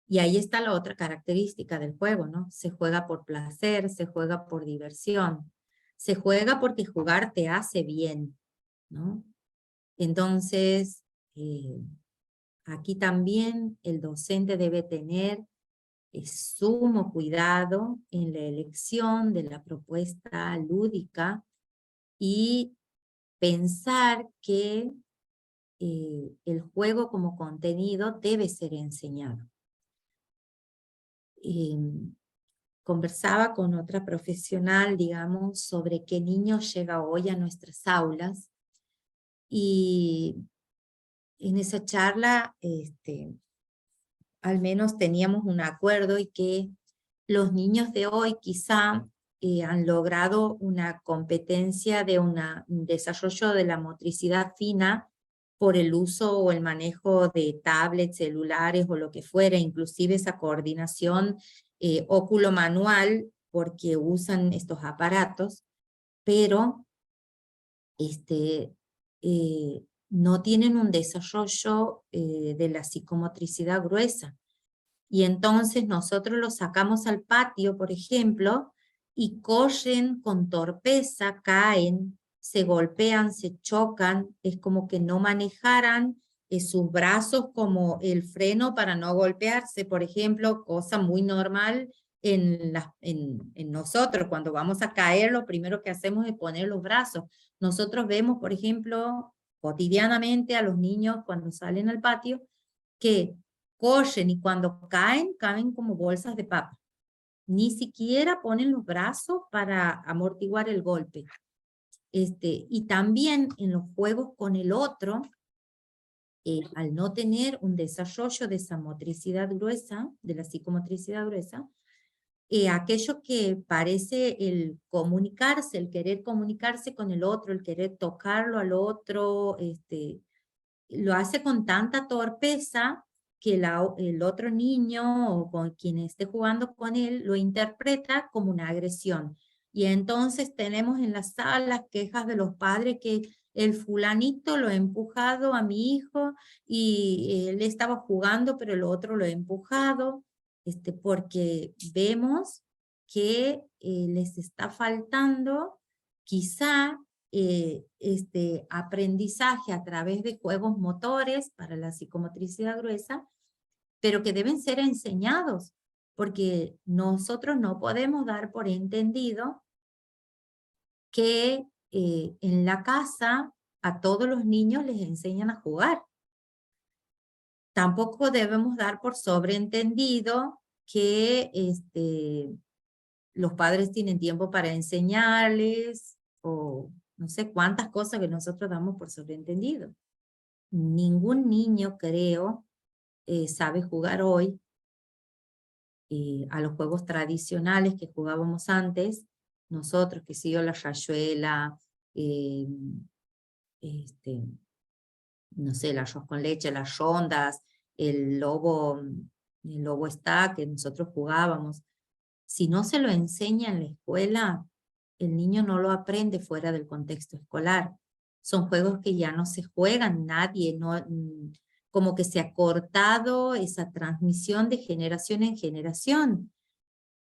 Y ahí está la otra característica del juego, ¿no? Se juega por placer, se juega por diversión, se juega porque jugar te hace bien, ¿no? Entonces, aquí también el docente debe tener sumo cuidado en la elección de la propuesta lúdica y pensar que el juego como contenido debe ser enseñado. Conversaba con otra profesional, digamos, sobre qué niño llega hoy a nuestras aulas, y en esa charla al menos teníamos un acuerdo, y que los niños de hoy quizá han logrado una competencia de un desarrollo de la motricidad fina por el uso o el manejo de tablets, celulares o lo que fuera, inclusive esa coordinación óculo-manual, porque usan estos aparatos, pero no tienen un desarrollo de la psicomotricidad gruesa. Y entonces nosotros los sacamos al patio, por ejemplo, y corren con torpeza, caen, se golpean, se chocan, es como que no manejaran sus brazos como el freno para no golpearse, por ejemplo, cosa muy normal en nosotros. Cuando vamos a caer, lo primero que hacemos es poner los brazos. Nosotros vemos, por ejemplo, cotidianamente a los niños cuando salen al patio, que corren y cuando caen, caen como bolsas de papa. Ni siquiera ponen los brazos para amortiguar el golpe. Y también en los juegos con el otro, al no tener un desarrollo de esa motricidad gruesa, de la psicomotricidad gruesa, aquello que parece el comunicarse, el querer comunicarse con el otro, el querer tocarlo al otro, lo hace con tanta torpeza que el otro niño o con quien esté jugando con él lo interpreta como una agresión. Y entonces tenemos en las salas quejas de los padres que el fulanito lo ha empujado a mi hijo y él estaba jugando, pero el otro lo ha empujado, porque vemos que les está faltando quizá aprendizaje a través de juegos motores para la psicomotricidad gruesa, pero que deben ser enseñados, porque nosotros no podemos dar por entendido que en la casa a todos los niños les enseñan a jugar. Tampoco debemos dar por sobreentendido que los padres tienen tiempo para enseñarles, o no sé cuántas cosas que nosotros damos por sobreentendido. Ningún niño, creo, sabe jugar hoy a los juegos tradicionales que jugábamos antes, nosotros, que siguió la rayuela, no sé, el arroz con leche, las rondas, el lobo está, que nosotros jugábamos. Si no se lo enseña en la escuela, el niño no lo aprende fuera del contexto escolar. Son juegos que ya no se juegan, nadie, no, como que se ha cortado esa transmisión de generación en generación.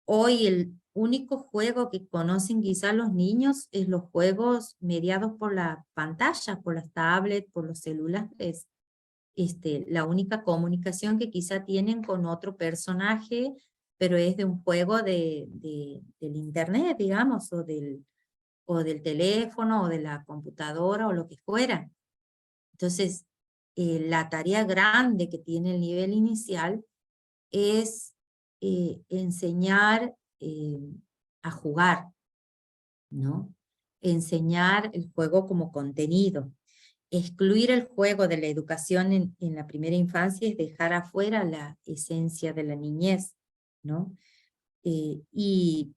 Hoy el único juego que conocen quizás los niños es los juegos mediados por la pantalla, por las tablets, por los celulares. La única comunicación que quizá tienen con otro personaje, pero es de un juego del internet, digamos, o del teléfono, o de la computadora, o lo que fuera. Entonces, la tarea grande que tiene el nivel inicial es enseñar a jugar, ¿no? Enseñar el juego como contenido. excluir el juego de la educación en la primera infancia es dejar afuera la esencia de la niñez, ¿no? Y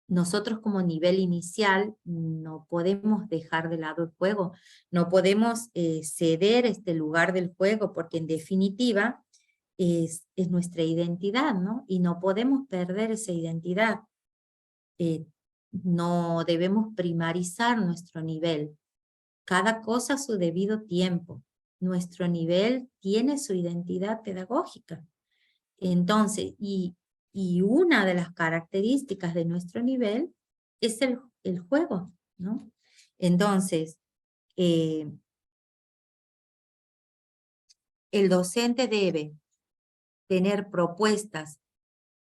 nosotros como nivel inicial no podemos dejar de lado el juego, no podemos ceder este lugar del juego, porque en definitiva es nuestra identidad, ¿no? Y no podemos perder esa identidad. No debemos primarizar nuestro nivel. Cada cosa a su debido tiempo. Nuestro nivel tiene su identidad pedagógica. Entonces, y una de las características de nuestro nivel es el juego, ¿no? Entonces, el docente debe tener propuestas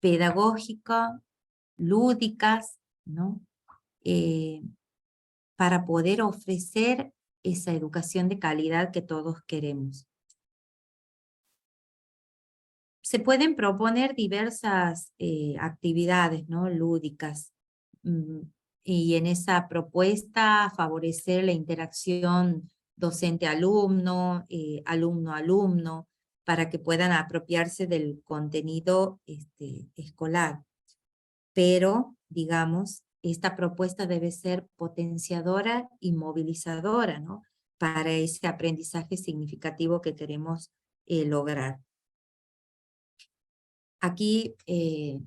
pedagógicas, lúdicas, ¿no? Para poder ofrecer esa educación de calidad que todos queremos. Se pueden proponer diversas actividades, ¿no? Lúdicas, y en esa propuesta favorecer la interacción docente-alumno, alumno-alumno, para que puedan apropiarse del contenido escolar. Pero, digamos, esta propuesta debe ser potenciadora y movilizadora, ¿no? Para ese aprendizaje significativo que queremos lograr. Aquí,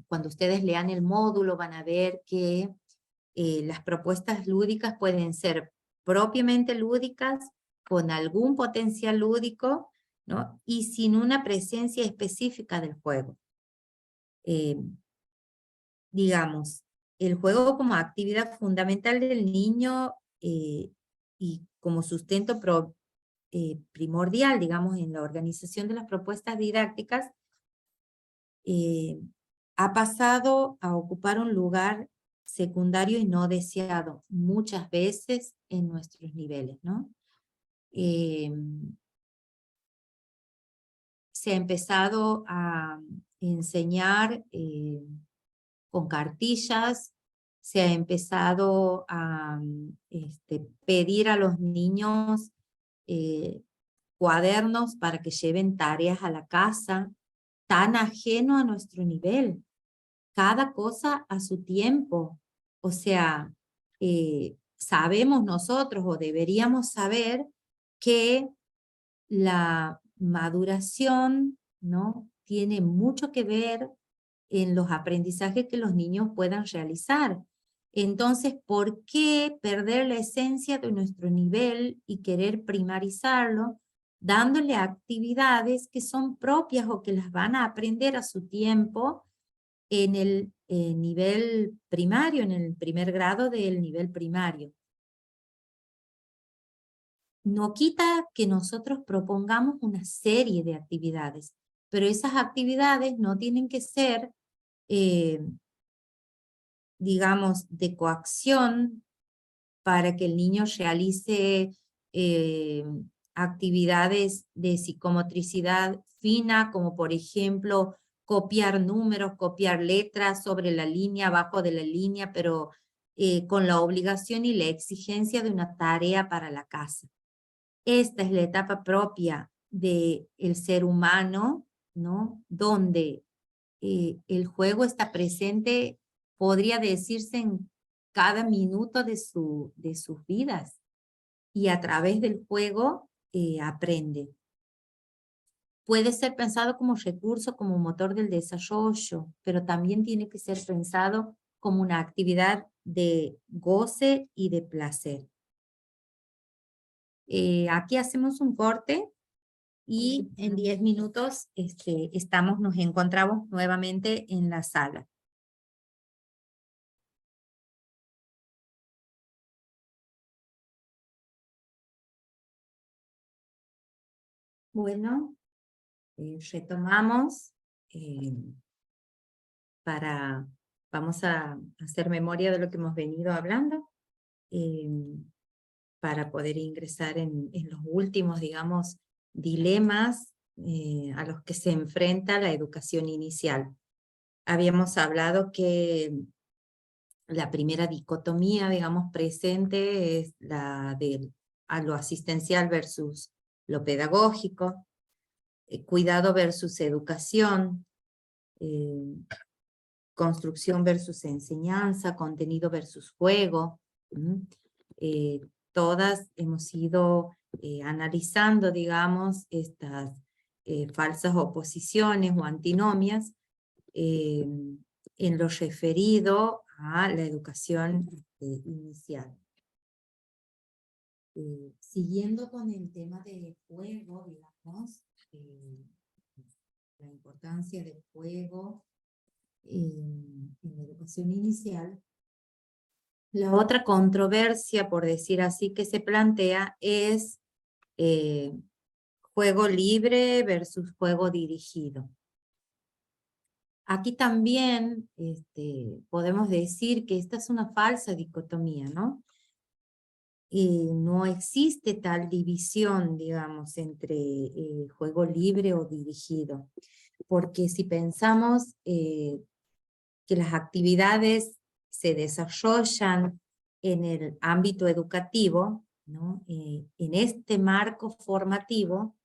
cuando ustedes lean el módulo, van a ver que las propuestas lúdicas pueden ser propiamente lúdicas, con algún potencial lúdico, ¿no? Y sin una presencia específica del juego. Digamos, el juego como actividad fundamental del niño y como sustento primordial, digamos, en la organización de las propuestas didácticas, ha pasado a ocupar un lugar secundario y no deseado muchas veces en nuestros niveles, ¿no? Se ha empezado a enseñar con cartillas, se ha empezado a pedir a los niños cuadernos para que lleven tareas a la casa, tan ajeno a nuestro nivel. Cada cosa a su tiempo. O sea, sabemos nosotros o deberíamos saber que la maduración, ¿no? Tiene mucho que ver en los aprendizajes que los niños puedan realizar. Entonces, ¿por qué perder la esencia de nuestro nivel y querer primarizarlo, dándole actividades que son propias o que las van a aprender a su tiempo en el nivel primario, en el primer grado del nivel primario? No quita que nosotros propongamos una serie de actividades, pero esas actividades no tienen que ser, digamos, de coacción para que el niño realice actividades de psicomotricidad fina, como por ejemplo copiar números, copiar letras sobre la línea, abajo de la línea, pero con la obligación y la exigencia de una tarea para la casa. Esta es la etapa propia del ser humano, ¿no? Donde el juego está presente, podría decirse, en cada minuto de sus vidas. Y a través del juego aprende. Puede ser pensado como recurso, como motor del desarrollo, pero también tiene que ser pensado como una actividad de goce y de placer. Aquí hacemos un corte y en 10 minutos nos encontramos nuevamente en la sala. Bueno, retomamos vamos a hacer memoria de lo que hemos venido hablando para poder ingresar en los últimos, digamos, dilemas a los que se enfrenta la educación inicial. Habíamos hablado que la primera dicotomía, digamos, presente es la del a lo asistencial versus lo pedagógico, cuidado versus educación, construcción versus enseñanza, contenido versus juego. Todas hemos ido analizando, digamos, estas falsas oposiciones o antinomias en lo referido a la educación inicial. Siguiendo con el tema de juego, digamos, la importancia del juego en la educación inicial, la otra controversia, por decir así, que se plantea es juego libre versus juego dirigido. Aquí también podemos decir que esta es una falsa dicotomía, ¿no? No existe tal división, digamos, entre juego libre o dirigido, porque si pensamos que las actividades se desarrollan en el ámbito educativo, ¿no? En este marco formativo,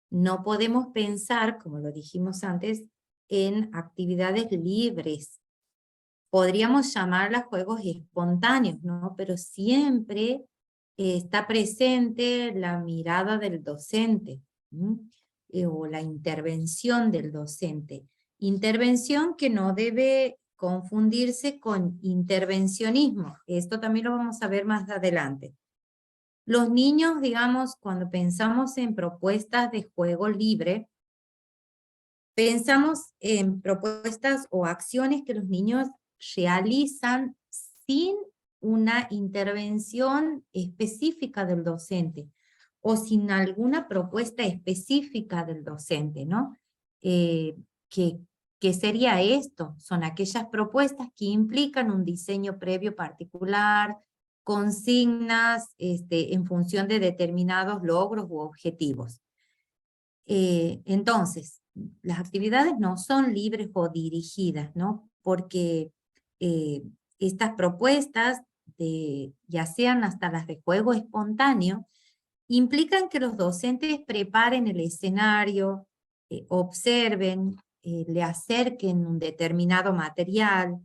no podemos pensar, como lo dijimos antes, en actividades libres. Podríamos llamarlas juegos espontáneos, ¿no? Pero siempre está presente la mirada del docente, o la intervención del docente. Intervención que no debe confundirse con intervencionismo. Esto también lo vamos a ver más adelante. Los niños, digamos, cuando pensamos en propuestas de juego libre, pensamos en propuestas o acciones que los niños realizan sin una intervención específica del docente o sin alguna propuesta específica del docente, ¿no? ¿Qué sería esto? Son aquellas propuestas que implican un diseño previo particular, consignas en función de determinados logros u objetivos. Entonces, las actividades no son libres o dirigidas, ¿no? Porque estas propuestas, ya sean hasta las de juego espontáneo, implican que los docentes preparen el escenario, observen, le acerquen un determinado material,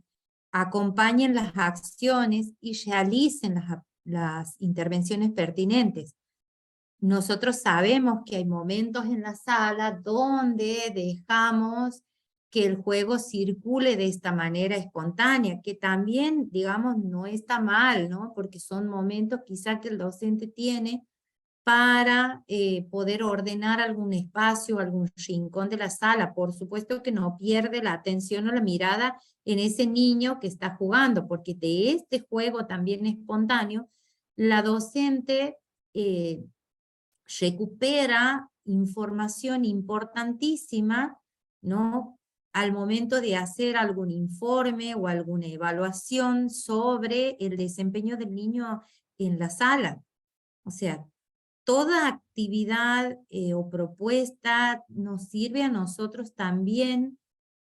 acompañen las acciones y realicen las intervenciones pertinentes. Nosotros sabemos que hay momentos en la sala donde dejamos que el juego circule de esta manera espontánea, que también, digamos, no está mal, ¿no? Porque son momentos quizá que el docente tiene para poder ordenar algún espacio, algún rincón de la sala. Por supuesto que no pierde la atención o la mirada en ese niño que está jugando, porque de este juego también espontáneo, la docente recupera información importantísima, ¿no? Al momento de hacer algún informe o alguna evaluación sobre el desempeño del niño en la sala. O sea, toda actividad o propuesta nos sirve a nosotros también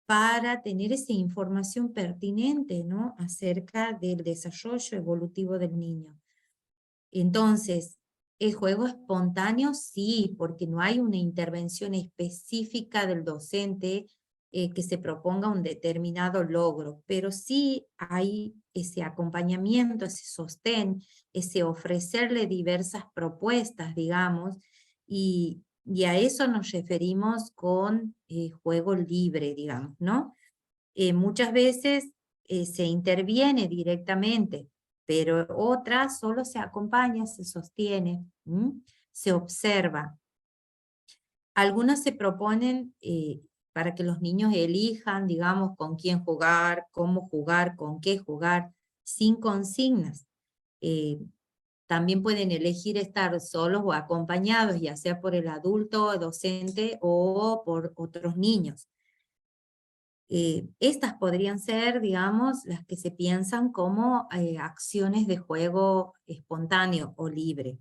para tener esa información pertinente, ¿no? Acerca del desarrollo evolutivo del niño. Entonces, ¿el juego espontáneo? Sí, porque no hay una intervención específica del docente que se proponga un determinado logro, pero sí hay ese acompañamiento, ese sostén, ese ofrecerle diversas propuestas, digamos, y a eso nos referimos con juego libre, digamos, ¿no? Muchas veces se interviene directamente, pero otras solo se acompaña, se sostiene, se observa. Algunas se proponen para que los niños elijan, digamos, con quién jugar, cómo jugar, con qué jugar, sin consignas. También pueden elegir estar solos o acompañados, ya sea por el adulto, docente o por otros niños. Estas podrían ser, digamos, las que se piensan como acciones de juego espontáneo o libre.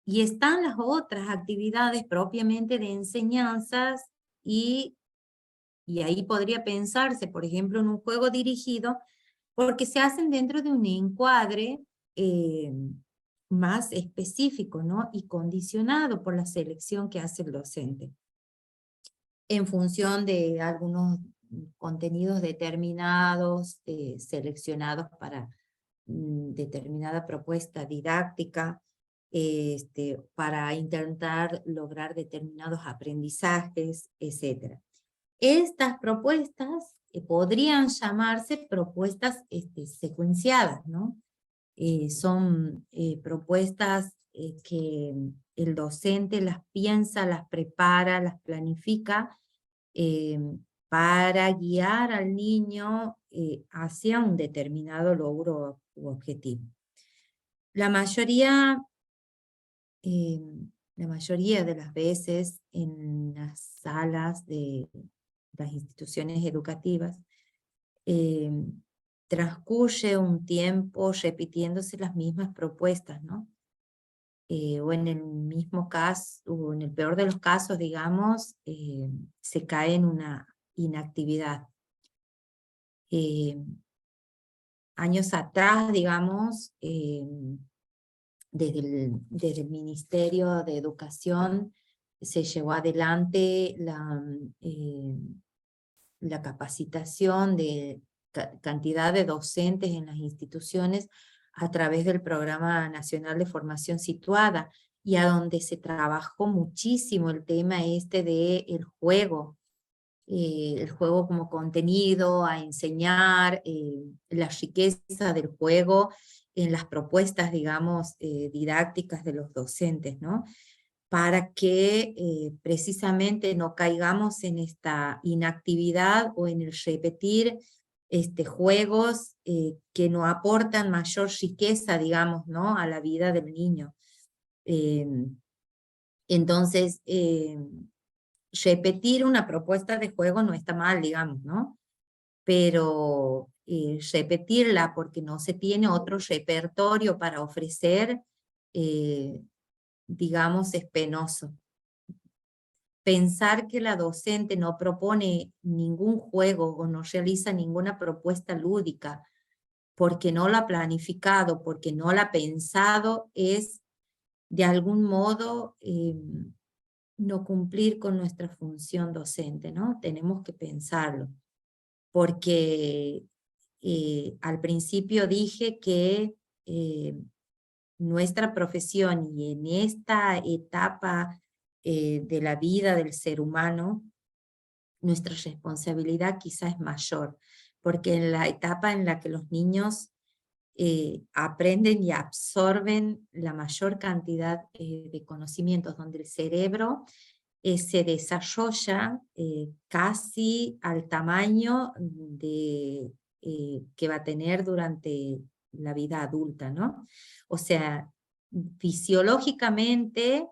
Y están las otras actividades propiamente de enseñanzas y ahí podría pensarse, por ejemplo, en un juego dirigido, porque se hacen dentro de un encuadre más específico, ¿no? Y condicionado por la selección que hace el docente, en función de algunos contenidos determinados, seleccionados para determinada propuesta didáctica, para intentar lograr determinados aprendizajes, etc. Estas propuestas podrían llamarse propuestas secuenciadas, ¿no? Son propuestas que el docente las piensa, las prepara, las planifica eh, para guiar al niño hacia un determinado logro u objetivo. La mayoría, eh, la mayoría de las veces en las salas de las instituciones educativas, transcurre un tiempo repitiéndose las mismas propuestas, ¿no? O en el mismo caso, o en el peor de los casos, digamos, se cae en una inactividad. Años atrás, digamos, desde el Ministerio de Educación se llevó adelante la capacitación de cantidad de docentes en las instituciones a través del Programa Nacional de Formación Situada, y a donde se trabajó muchísimo el tema del juego, el juego como contenido, a enseñar la riqueza del juego en las propuestas, digamos, didácticas de los docentes, ¿no? Para que precisamente no caigamos en esta inactividad o en el repetir juegos que no aportan mayor riqueza, digamos, ¿no? A la vida del niño. Entonces, repetir una propuesta de juego no está mal, digamos, ¿no? Pero repetirla porque no se tiene otro repertorio para ofrecer, digamos, es penoso. Pensar que la docente no propone ningún juego o no realiza ninguna propuesta lúdica porque no la ha planificado, porque no la ha pensado, es de algún modo no cumplir con nuestra función docente, ¿no? Tenemos que pensarlo, porque al principio dije que nuestra profesión y en esta etapa de la vida del ser humano, nuestra responsabilidad quizá es mayor, porque en la etapa en la que los niños aprenden y absorben la mayor cantidad de conocimientos, donde el cerebro se desarrolla casi al tamaño que va a tener durante la vida adulta, ¿no? O sea, fisiológicamente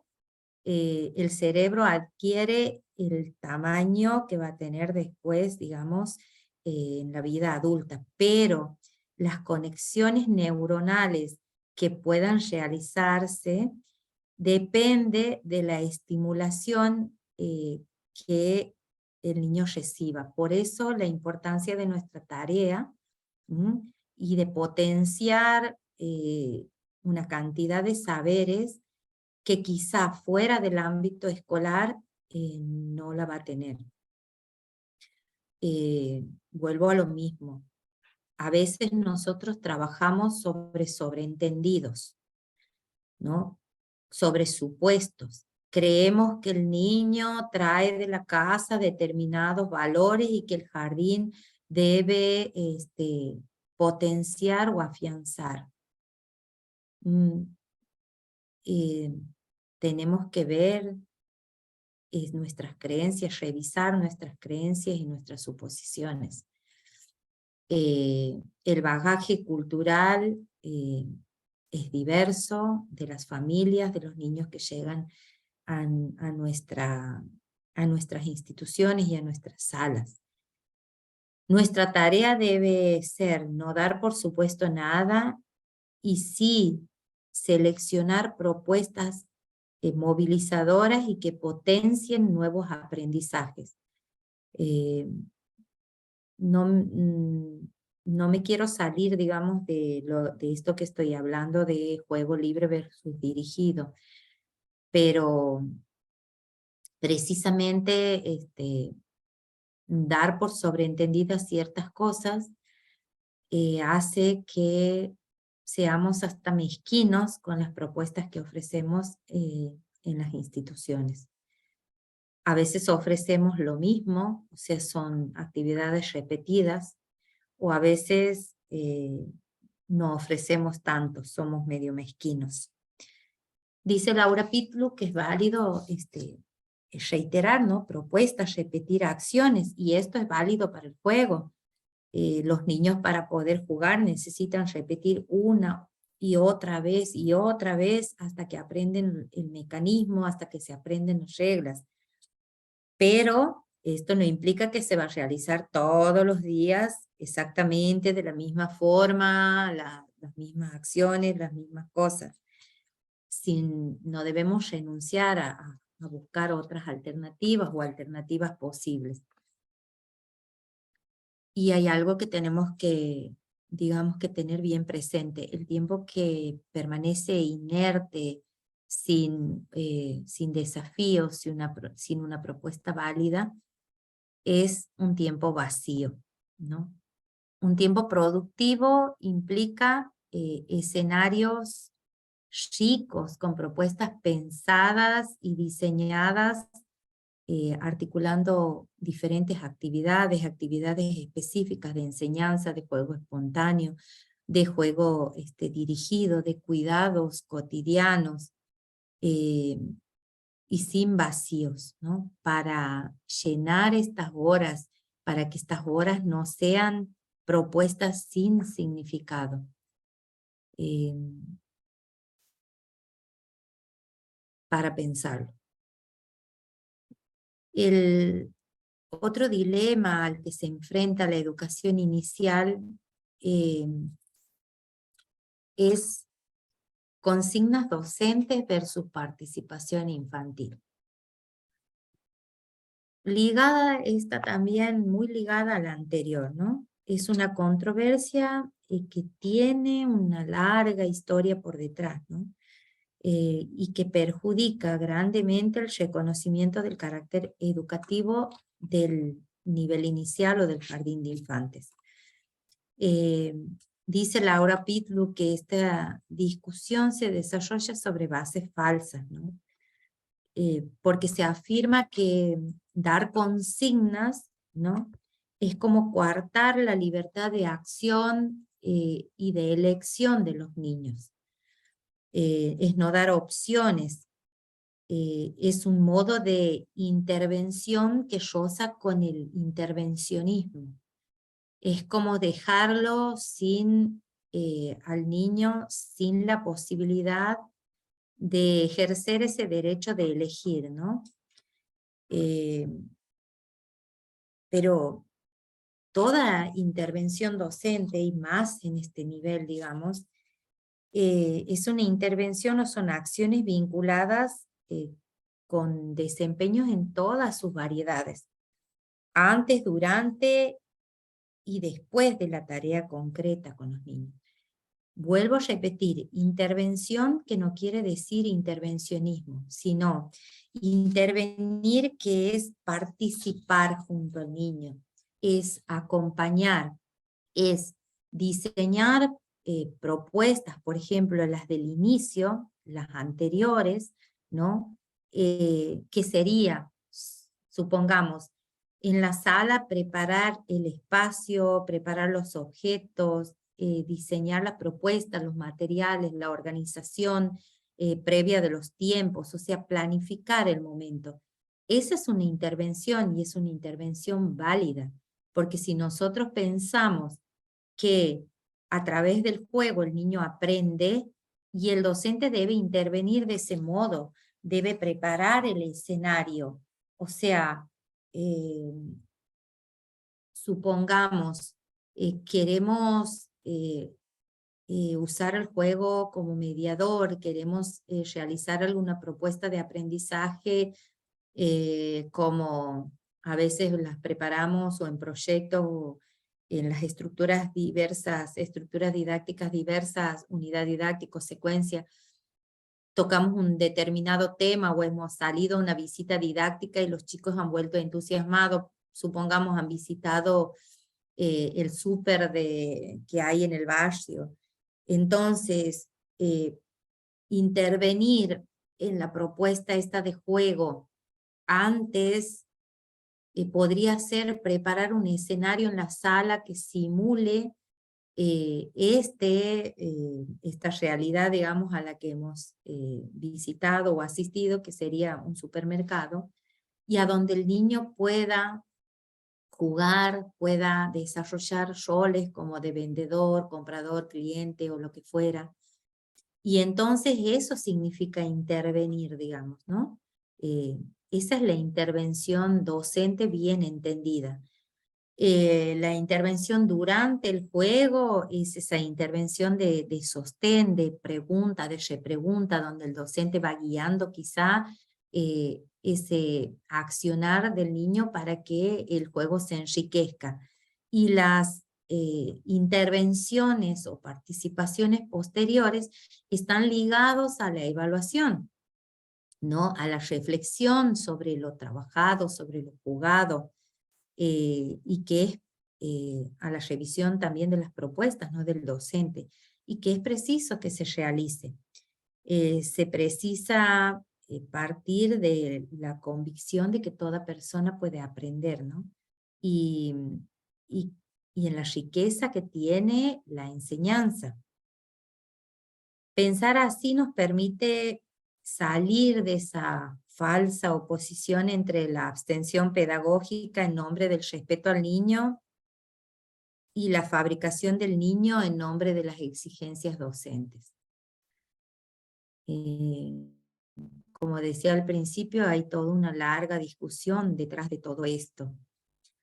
el cerebro adquiere el tamaño que va a tener después, digamos, en la vida adulta, pero las conexiones neuronales que puedan realizarse depende de la estimulación que el niño reciba. Por eso la importancia de nuestra tarea y de potenciar una cantidad de saberes que quizá fuera del ámbito escolar no la va a tener. Vuelvo a lo mismo. A veces nosotros trabajamos sobre sobreentendidos, ¿no? Sobre supuestos. Creemos que el niño trae de la casa determinados valores y que el jardín debe potenciar o afianzar. Tenemos que ver nuestras creencias, revisar nuestras creencias y nuestras suposiciones. El bagaje cultural es diverso de las familias, de los niños que llegan a nuestras instituciones y a nuestras salas. Nuestra tarea debe ser no dar por supuesto nada y sí seleccionar propuestas movilizadoras y que potencien nuevos aprendizajes. No, no me quiero salir, digamos, de esto que estoy hablando de juego libre versus dirigido, pero precisamente dar por sobreentendidas ciertas cosas hace que seamos hasta mezquinos con las propuestas que ofrecemos en las instituciones. A veces ofrecemos lo mismo, o sea, son actividades repetidas, o a veces no ofrecemos tanto, somos medio mezquinos. Dice Laura Pitlu que es válido reiterar, ¿no? Propuestas, repetir acciones, y esto es válido para el juego. Los niños para poder jugar necesitan repetir una y otra vez hasta que aprenden el mecanismo, hasta que se aprenden las reglas. Pero esto no implica que se va a realizar todos los días exactamente de la misma forma, las mismas acciones, las mismas cosas. No debemos renunciar a buscar otras alternativas o alternativas posibles. Y hay algo que tenemos que, digamos, que tener bien presente. El tiempo que permanece inerte, sin desafíos, sin una propuesta válida, es un tiempo vacío, ¿no? Un tiempo productivo implica escenarios ricos, con propuestas pensadas y diseñadas, articulando diferentes actividades específicas de enseñanza, de juego espontáneo, de juego dirigido, de cuidados cotidianos, y sin vacíos, ¿no? Para llenar estas horas, para que estas horas no sean propuestas sin significado. Para pensarlo. El otro dilema al que se enfrenta la educación inicial es consignas docentes versus participación infantil. Ligada esta también, muy ligada a la anterior, ¿no? Es una controversia que tiene una larga historia por detrás, ¿no? Y que perjudica grandemente el reconocimiento del carácter educativo del nivel inicial o del jardín de infantes. Dice Laura Pitlu que esta discusión se desarrolla sobre bases falsas, ¿no? Porque se afirma que dar consignas, ¿no?, es como coartar la libertad de acción y de elección de los niños. Es no dar opciones, es un modo de intervención que roza con el intervencionismo. Es como dejarlo al niño sin la posibilidad de ejercer ese derecho de elegir, ¿no? Pero toda intervención docente, y más en este nivel, digamos, es una intervención o son acciones vinculadas con desempeños en todas sus variedades, antes, durante y después de la tarea concreta con los niños. Vuelvo a repetir, intervención que no quiere decir intervencionismo, sino intervenir que es participar junto al niño, es acompañar, es diseñar propuestas, por ejemplo, las del inicio, las anteriores, ¿no? Que sería, supongamos, en la sala preparar el espacio, preparar los objetos, diseñar la propuesta, los materiales, la organización previa de los tiempos, o sea, planificar el momento. Esa es una intervención y es una intervención válida, porque si nosotros pensamos que a través del juego el niño aprende y el docente debe intervenir de ese modo, debe preparar el escenario, o sea, supongamos, queremos usar el juego como mediador, queremos realizar alguna propuesta de aprendizaje, como a veces las preparamos o en proyectos en las estructuras diversas, estructuras didácticas diversas, unidad didáctica, secuencia, tocamos un determinado tema o hemos salido a una visita didáctica y los chicos han vuelto entusiasmados, supongamos han visitado el súper que hay en el barrio. Entonces, intervenir en la propuesta esta de juego antes podría ser preparar un escenario en la sala que simule esta realidad, digamos, a la que hemos visitado o asistido, que sería un supermercado, y a donde el niño pueda jugar, pueda desarrollar roles como de vendedor, comprador, cliente o lo que fuera. Y entonces eso significa intervenir, digamos, ¿no? Esa es la intervención docente bien entendida. La intervención durante el juego es esa intervención de sostén, de pregunta, de repregunta, donde el docente va guiando quizá ese accionar del niño para que el juego se enriquezca. Y las intervenciones o participaciones posteriores están ligados a la evaluación, ¿no? A la reflexión sobre lo trabajado, sobre lo jugado, y que es a la revisión también de las propuestas, ¿no? Del docente, y que es preciso que se realice. Se precisa partir de la convicción de que toda persona puede aprender, ¿no? Y, y, y en la riqueza que tiene la enseñanza. Pensar así nos permite salir de esa falsa oposición entre la abstención pedagógica en nombre del respeto al niño y la fabricación del niño en nombre de las exigencias docentes. Como decía al principio, hay toda una larga discusión detrás de todo esto,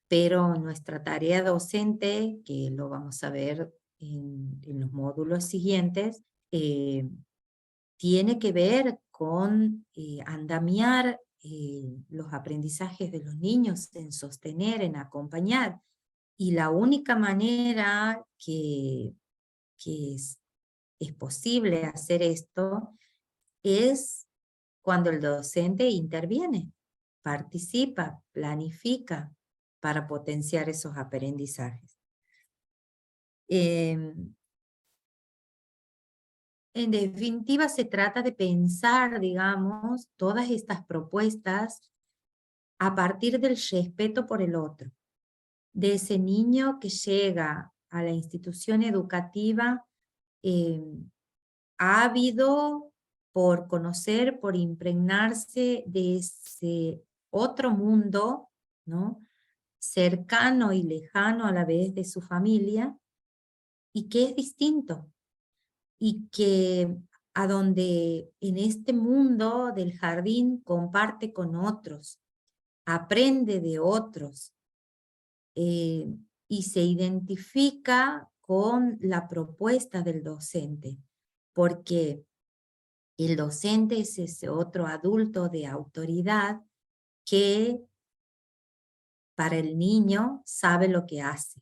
pero nuestra tarea docente, que lo vamos a ver en los módulos siguientes, tiene que ver con andamiar los aprendizajes de los niños, en sostener, en acompañar. Y la única manera que es posible hacer esto es cuando el docente interviene, participa, planifica para potenciar esos aprendizajes. En definitiva, se trata de pensar, digamos, todas estas propuestas a partir del respeto por el otro, de ese niño que llega a la institución educativa ávido por conocer, por impregnarse de ese otro mundo, ¿no? Cercano y lejano a la vez de su familia, y que es distinto, y que a donde en este mundo del jardín comparte con otros, aprende de otros, y se identifica con la propuesta del docente, porque el docente es ese otro adulto de autoridad que para el niño sabe lo que hace.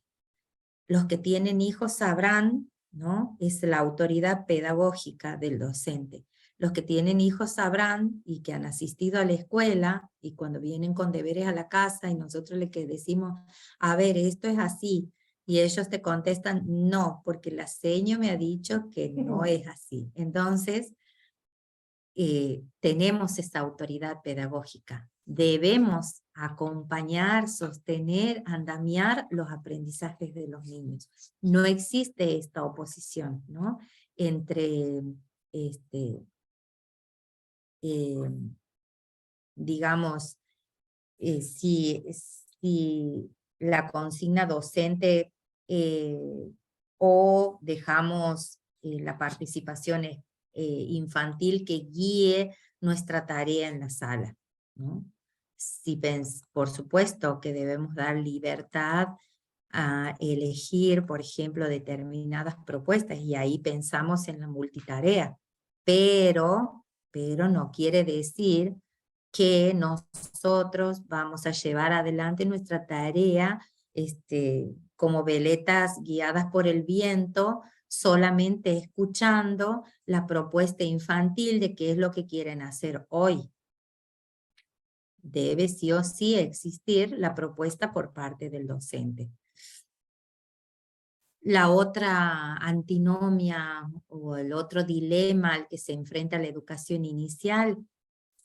Los que tienen hijos sabrán, ¿no? Es la autoridad pedagógica del docente. Los que tienen hijos sabrán y que han asistido a la escuela y cuando vienen con deberes a la casa y nosotros les decimos, a ver, esto es así, y ellos te contestan, no, porque la seño me ha dicho que no es así. Entonces, tenemos esa autoridad pedagógica. Debemos acompañar, sostener, andamiar los aprendizajes de los niños. No existe esta oposición, ¿no? Entre, digamos, si la consigna docente o dejamos la participación infantil que guíe nuestra tarea en la sala, ¿no? Por supuesto que debemos dar libertad a elegir, por ejemplo, determinadas propuestas, y ahí pensamos en la multitarea, pero no quiere decir que nosotros vamos a llevar adelante nuestra tarea como veletas guiadas por el viento, solamente escuchando la propuesta infantil de qué es lo que quieren hacer hoy. Debe sí o sí existir la propuesta por parte del docente. La otra antinomia o el otro dilema al que se enfrenta la educación inicial,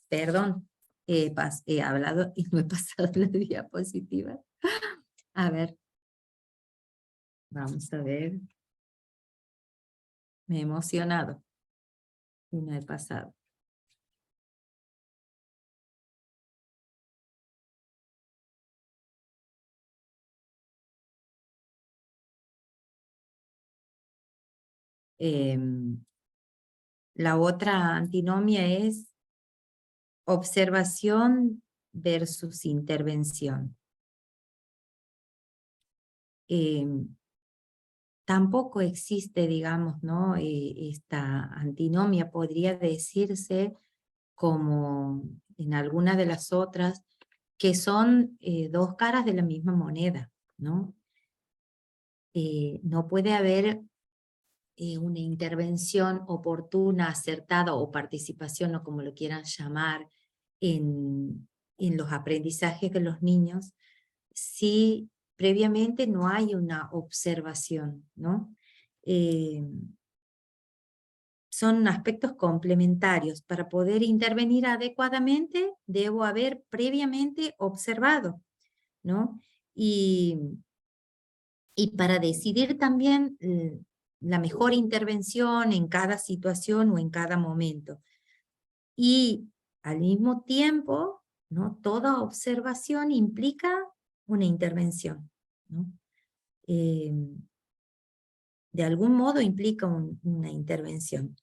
perdón, he hablado y no he pasado la diapositiva. A ver, vamos a ver. Me he emocionado y no he pasado. La otra antinomia es observación versus intervención. Tampoco existe, digamos, ¿no? Esta antinomia podría decirse como en alguna de las otras, que son dos caras de la misma moneda, ¿no? No puede haber una intervención oportuna, acertada o participación, o como lo quieran llamar, en los aprendizajes de los niños, si previamente no hay una observación, ¿no? Son aspectos complementarios. Para poder intervenir adecuadamente, debo haber previamente observado, ¿no? Y para decidir también la mejor intervención en cada situación o en cada momento. Y al mismo tiempo, ¿no? Toda observación implica una intervención, ¿no? De algún modo implica una intervención.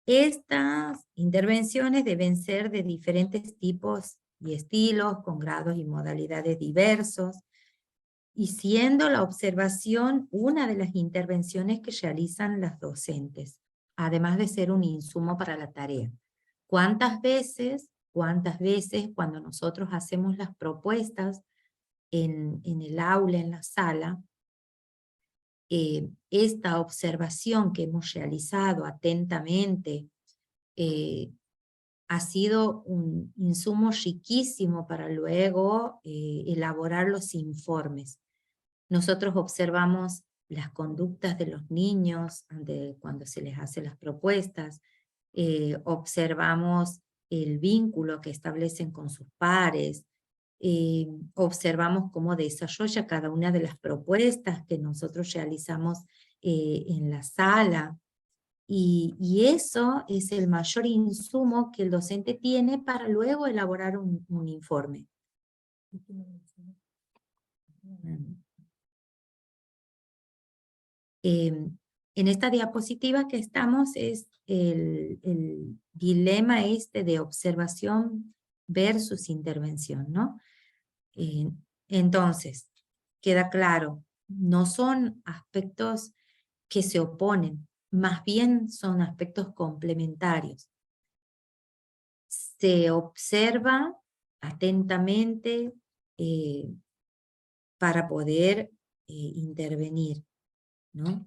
Estas intervenciones deben ser de diferentes tipos y estilos, con grados y modalidades diversos, y siendo la observación una de las intervenciones que realizan las docentes, además de ser un insumo para la tarea. ¿Cuántas veces cuando nosotros hacemos las propuestas en el aula, en la sala, esta observación que hemos realizado atentamente ha sido un insumo riquísimo para luego elaborar los informes? Nosotros observamos las conductas de los niños cuando se les hace las propuestas, observamos el vínculo que establecen con sus pares, observamos cómo desarrolla cada una de las propuestas que nosotros realizamos en la sala, y eso es el mayor insumo que el docente tiene para luego elaborar un informe. En esta diapositiva que estamos es el dilema este de observación versus intervención, ¿no? Entonces, queda claro, no son aspectos que se oponen, más bien son aspectos complementarios. Se observa atentamente para poder intervenir, ¿no?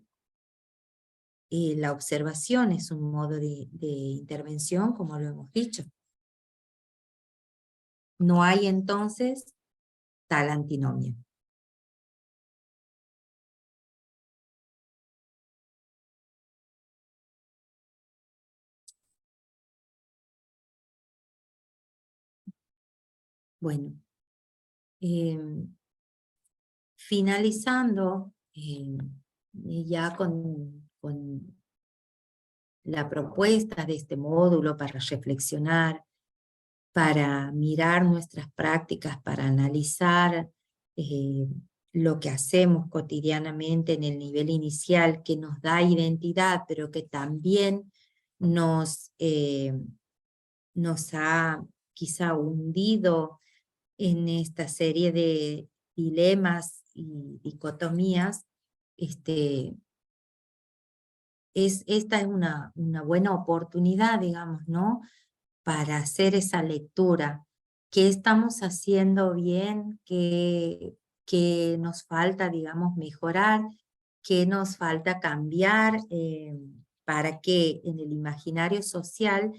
La observación es un modo de intervención, como lo hemos dicho. No hay entonces tal antinomia. Bueno, finalizando ya con la propuesta de este módulo para reflexionar, para mirar nuestras prácticas, para analizar lo que hacemos cotidianamente en el nivel inicial, que nos da identidad, pero que también nos ha quizá hundido en esta serie de dilemas y dicotomías. Esta es una buena oportunidad, digamos, ¿no? Para hacer esa lectura. ¿Qué estamos haciendo bien? ¿Qué qué nos falta, digamos, mejorar, qué nos falta cambiar para que en el imaginario social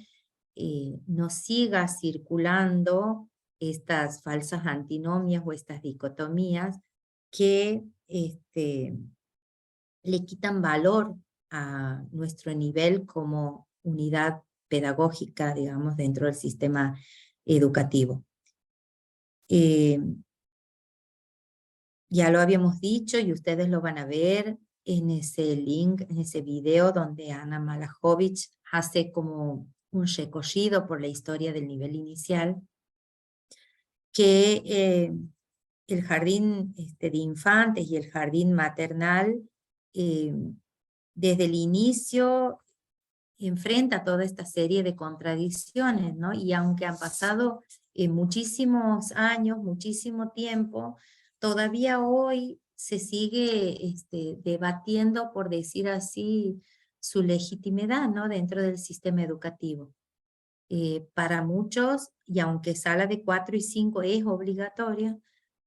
no siga circulando estas falsas antinomias o estas dicotomías que le quitan valor a nuestro nivel como unidad pedagógica, digamos, dentro del sistema educativo. Ya lo habíamos dicho y ustedes lo van a ver en ese link, en ese video donde Ana Malachowicz hace como un recorrido por la historia del nivel inicial, que el jardín de infantes y el jardín maternal desde el inicio enfrenta toda esta serie de contradicciones, ¿no? Y aunque han pasado muchísimos años, muchísimo tiempo, todavía hoy se sigue debatiendo, por decir así, su legitimidad, ¿no? Dentro del sistema educativo. Para muchos, y aunque sala de 4 y 5 es obligatoria,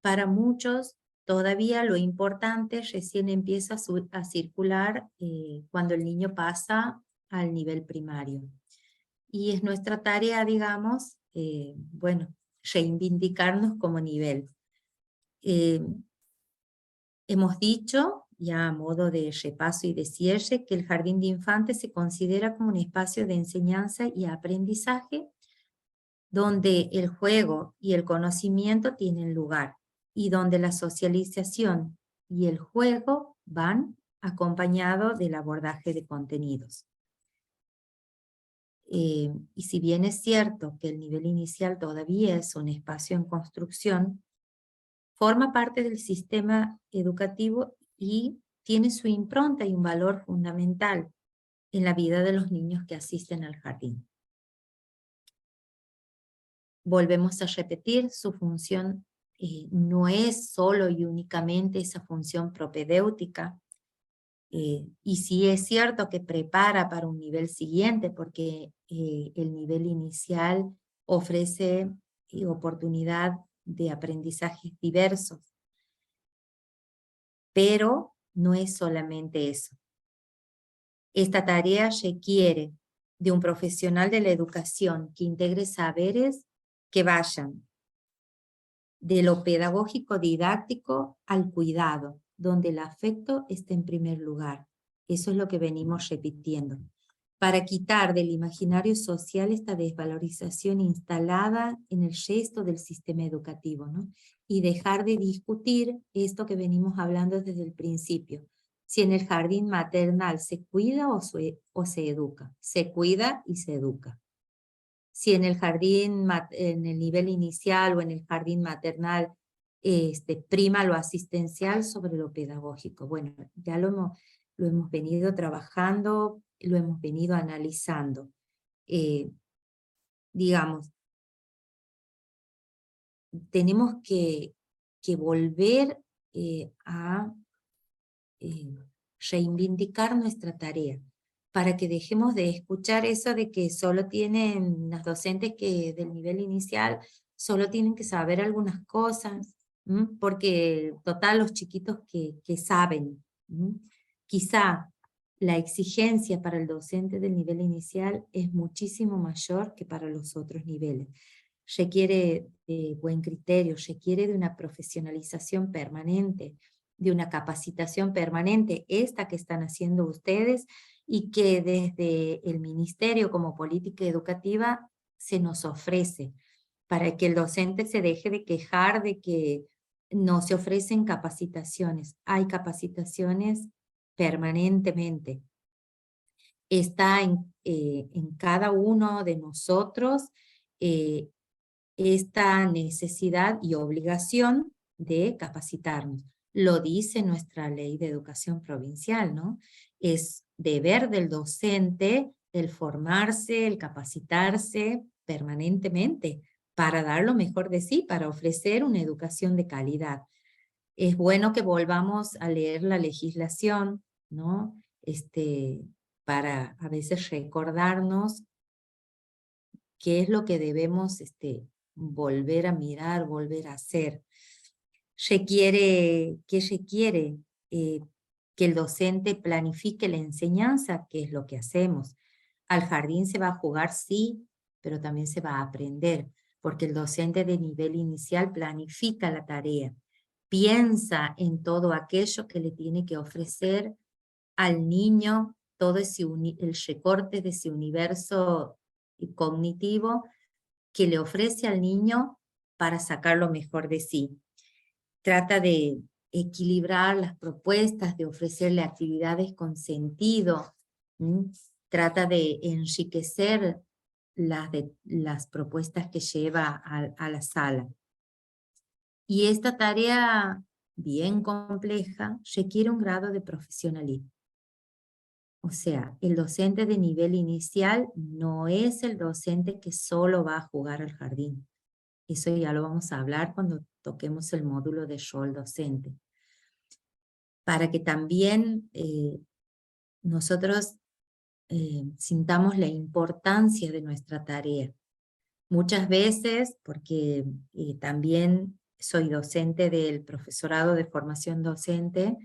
para muchos todavía lo importante recién empieza a circular cuando el niño pasa al nivel primario. Y es nuestra tarea, digamos, bueno, reivindicarnos como nivel. Hemos dicho, ya a modo de repaso y de cierre, que el jardín de infantes se considera como un espacio de enseñanza y aprendizaje donde el juego y el conocimiento tienen lugar y donde la socialización y el juego van acompañados del abordaje de contenidos. Y si bien es cierto que el nivel inicial todavía es un espacio en construcción, forma parte del sistema educativo y tiene su impronta y un valor fundamental en la vida de los niños que asisten al jardín. Volvemos a repetir, su función no es solo y únicamente esa función propedéutica, y sí es cierto que prepara para un nivel siguiente, porque el nivel inicial ofrece oportunidad de aprendizajes diversos, pero no es solamente eso. Esta tarea requiere de un profesional de la educación que integre saberes que vayan de lo pedagógico didáctico al cuidado, donde el afecto está en primer lugar. Eso es lo que venimos repitiendo. Para quitar del imaginario social esta desvalorización instalada en el resto del sistema educativo, ¿no? Y dejar de discutir esto que venimos hablando desde el principio. Si en el jardín maternal se cuida o se educa. Se cuida y se educa. Si en el jardín, en el nivel inicial o en el jardín maternal prima lo asistencial sobre lo pedagógico. Bueno, ya lo hemos venido trabajando, lo hemos venido analizando. Digamos, tenemos que volver a reivindicar nuestra tarea, para que dejemos de escuchar eso de que solo tienen las docentes que del nivel inicial, solo tienen que saber algunas cosas, porque total los chiquitos que saben. Quizá la exigencia para el docente del nivel inicial es muchísimo mayor que para los otros niveles. Requiere de buen criterio, requiere de una profesionalización permanente, de una capacitación permanente, esta que están haciendo ustedes y que desde el Ministerio como política educativa se nos ofrece, para que el docente se deje de quejar de que no se ofrecen capacitaciones. Hay capacitaciones permanentemente. Está en cada uno de nosotros esta necesidad y obligación de capacitarnos. Lo dice nuestra ley de educación provincial, ¿no? Es deber del docente el formarse, el capacitarse permanentemente para dar lo mejor de sí, para ofrecer una educación de calidad. Es bueno que volvamos a leer la legislación, ¿no? Para a veces recordarnos qué es lo que debemos volver a mirar, volver a hacer. ¿Qué requiere? Que el docente planifique la enseñanza, que es lo que hacemos. Al jardín se va a jugar, sí, pero también se va a aprender, porque el docente de nivel inicial planifica la tarea, piensa en todo aquello que le tiene que ofrecer al niño, todo el recorte de ese universo cognitivo que le ofrece al niño para sacar lo mejor de sí. Trata de equilibrar las propuestas, de ofrecerle actividades con sentido, ¿m? Trata de enriquecer las propuestas que lleva a la sala. Y esta tarea bien compleja requiere un grado de profesionalismo. O sea, el docente de nivel inicial no es el docente que solo va a jugar al jardín. Eso ya lo vamos a hablar cuando toquemos el módulo de rol docente. Para que también nosotros sintamos la importancia de nuestra tarea. Muchas veces, porque también soy docente del profesorado de formación docente,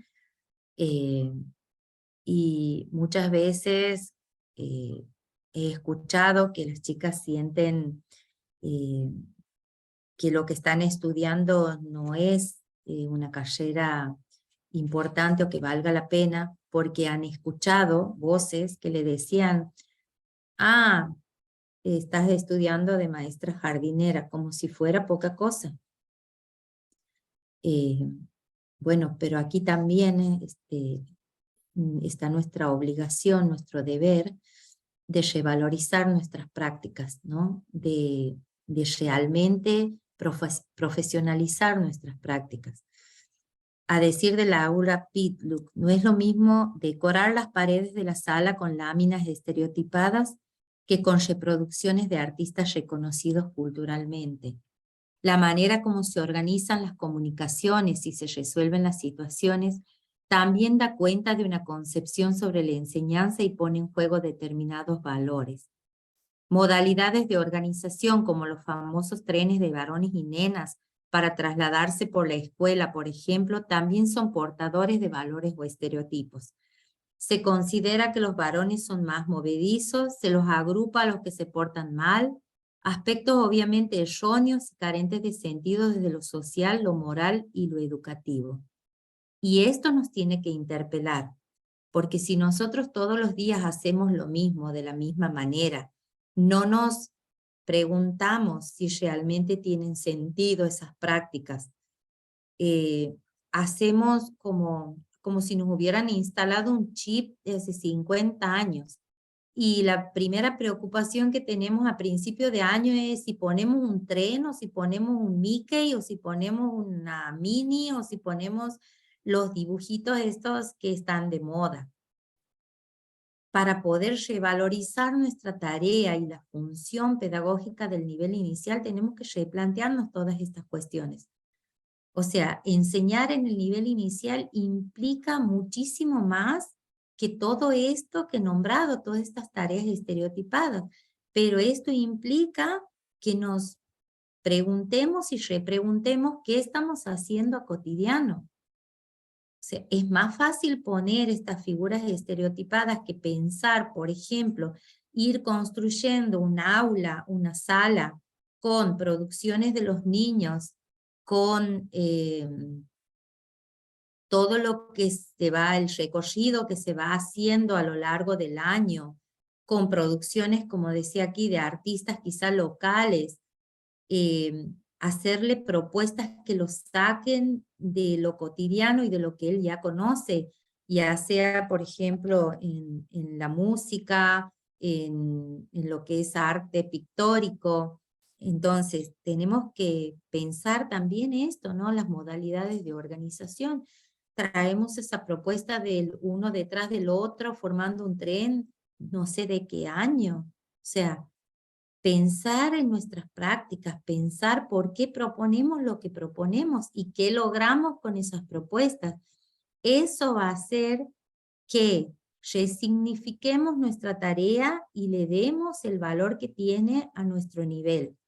y muchas veces he escuchado que las chicas sienten eh, que lo que están estudiando no es una carrera importante o que valga la pena, porque han escuchado voces que le decían, ah, estás estudiando de maestra jardinera, como si fuera poca cosa. Eh, bueno, pero aquí también está nuestra obligación, nuestro deber de revalorizar nuestras prácticas, ¿no? De realmente profesionalizar nuestras prácticas. A decir de Laura Pitluck, no es lo mismo decorar las paredes de la sala con láminas estereotipadas que con reproducciones de artistas reconocidos culturalmente. La manera como se organizan las comunicaciones y se resuelven las situaciones también da cuenta de una concepción sobre la enseñanza y pone en juego determinados valores. Modalidades de organización como los famosos trenes de varones y nenas para trasladarse por la escuela, por ejemplo, también son portadores de valores o estereotipos. Se considera que los varones son más movedizos, se los agrupa a los que se portan mal, aspectos obviamente erróneos y carentes de sentido desde lo social, lo moral y lo educativo. Y esto nos tiene que interpelar, porque si nosotros todos los días hacemos lo mismo de la misma manera, no nos preguntamos si realmente tienen sentido esas prácticas, hacemos como si nos hubieran instalado un chip de hace 50 años. Y la primera preocupación que tenemos a principio de año es si ponemos un tren, o si ponemos un Mickey, o si ponemos una Minnie, o si ponemos los dibujitos estos que están de moda. Para poder revalorizar nuestra tarea y la función pedagógica del nivel inicial, tenemos que replantearnos todas estas cuestiones. O sea, enseñar en el nivel inicial implica muchísimo más que todo esto que he nombrado, todas estas tareas estereotipadas. Pero esto implica que nos preguntemos y repreguntemos qué estamos haciendo a cotidiano. O sea, es más fácil poner estas figuras estereotipadas que pensar, por ejemplo, ir construyendo un aula, una sala, con producciones de los niños, con todo lo que se va, el recorrido que se va haciendo a lo largo del año, con producciones, como decía aquí, de artistas quizá locales, hacerle propuestas que los saquen de lo cotidiano y de lo que él ya conoce, ya sea, por ejemplo, en la música, en lo que es arte pictórico. Entonces, tenemos que pensar también esto, ¿no? Las modalidades de organización. Traemos esa propuesta del uno detrás del otro, formando un tren, no sé de qué año. O sea, pensar en nuestras prácticas, pensar por qué proponemos lo que proponemos y qué logramos con esas propuestas. Eso va a hacer que resignifiquemos nuestra tarea y le demos el valor que tiene a nuestro nivel,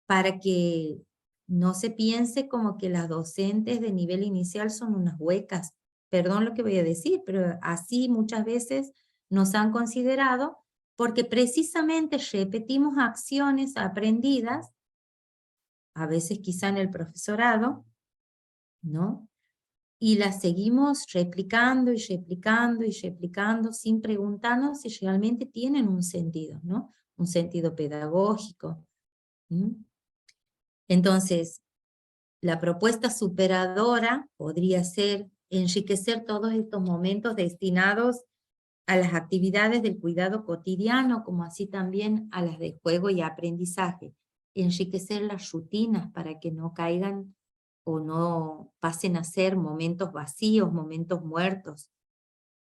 para que no se piense como que las docentes de nivel inicial son unas huecas. Perdón lo que voy a decir, pero así muchas veces nos han considerado porque precisamente repetimos acciones aprendidas, a veces quizá en el profesorado, ¿no? Y las seguimos replicando y replicando y replicando sin preguntarnos si realmente tienen un sentido, ¿no? Un sentido pedagógico. ¿Mm? Entonces, la propuesta superadora podría ser enriquecer todos estos momentos destinados a las actividades del cuidado cotidiano, como así también a las de juego y aprendizaje. Enriquecer las rutinas para que no caigan o no pasen a ser momentos vacíos, momentos muertos.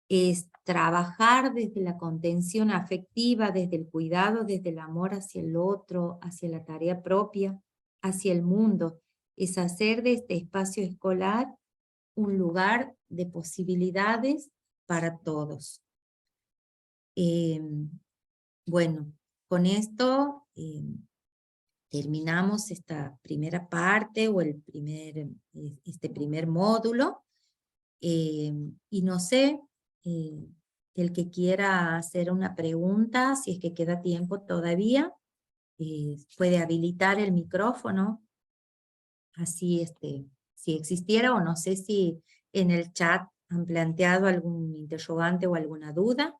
Es trabajar desde la contención afectiva, desde el cuidado, desde el amor hacia el otro, hacia la tarea propia, hacia el mundo. Es hacer de este espacio escolar un lugar de posibilidades para todos. Bueno, con esto terminamos esta primera parte o este primer módulo. Y no sé, el que quiera hacer una pregunta, si es que queda tiempo todavía, puede habilitar el micrófono. Así, si existiera, o no sé si en el chat han planteado algún interrogante o alguna duda.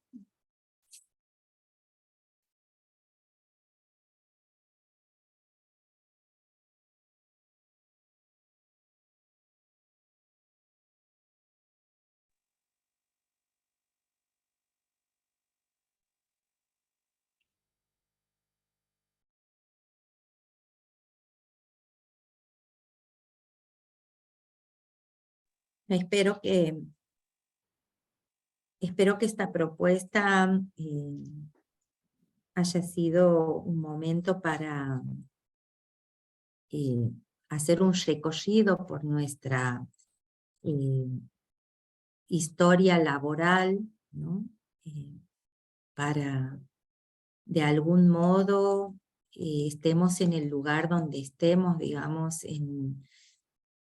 Espero que esta propuesta haya sido un momento para hacer un recorrido por nuestra historia laboral, ¿no? Para de algún modo estemos en el lugar donde estemos, digamos,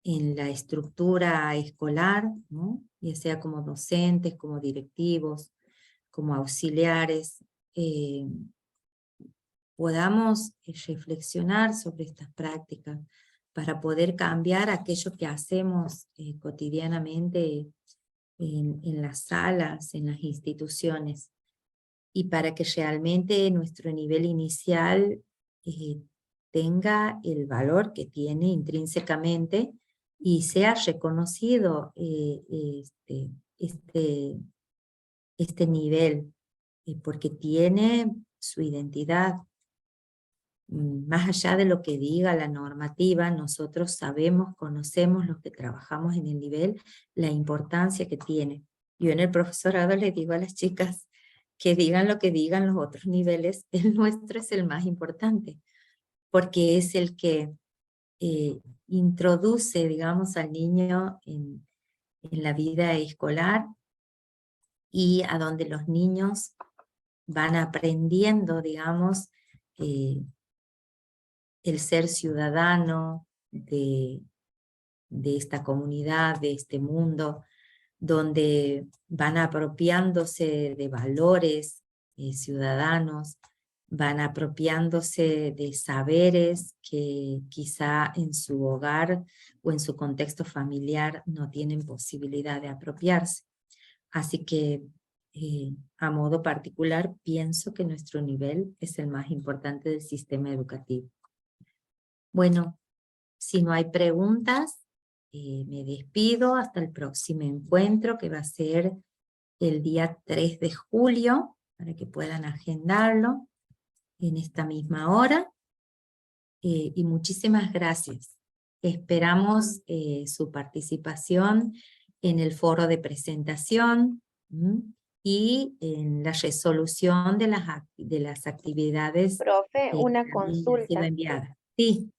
en la estructura escolar, ¿no? Ya sea como docentes, como directivos, como auxiliares, podamos reflexionar sobre estas prácticas para poder cambiar aquello que hacemos cotidianamente en las salas, en las instituciones, y para que realmente nuestro nivel inicial tenga el valor que tiene intrínsecamente y sea reconocido este nivel, porque tiene su identidad. Más allá de lo que diga la normativa, nosotros sabemos, conocemos los que trabajamos en el nivel, la importancia que tiene. Yo en el profesorado les digo a las chicas que digan lo que digan los otros niveles, el nuestro es el más importante, porque es el que introduce, digamos, al niño en la vida escolar y a donde los niños van aprendiendo, digamos, el ser ciudadano de esta comunidad, de este mundo, donde van apropiándose de valores ciudadanos, van apropiándose de saberes que quizá en su hogar o en su contexto familiar no tienen posibilidad de apropiarse. Así que a modo particular pienso que nuestro nivel es el más importante del sistema educativo. Bueno, si no hay preguntas, me despido hasta el próximo encuentro, que va a ser el día 3 de julio, para que puedan agendarlo en esta misma hora. Y muchísimas gracias. Esperamos su participación en el foro de presentación y en la resolución de las actividades Profe, que una han sido consulta. enviadas. Sí.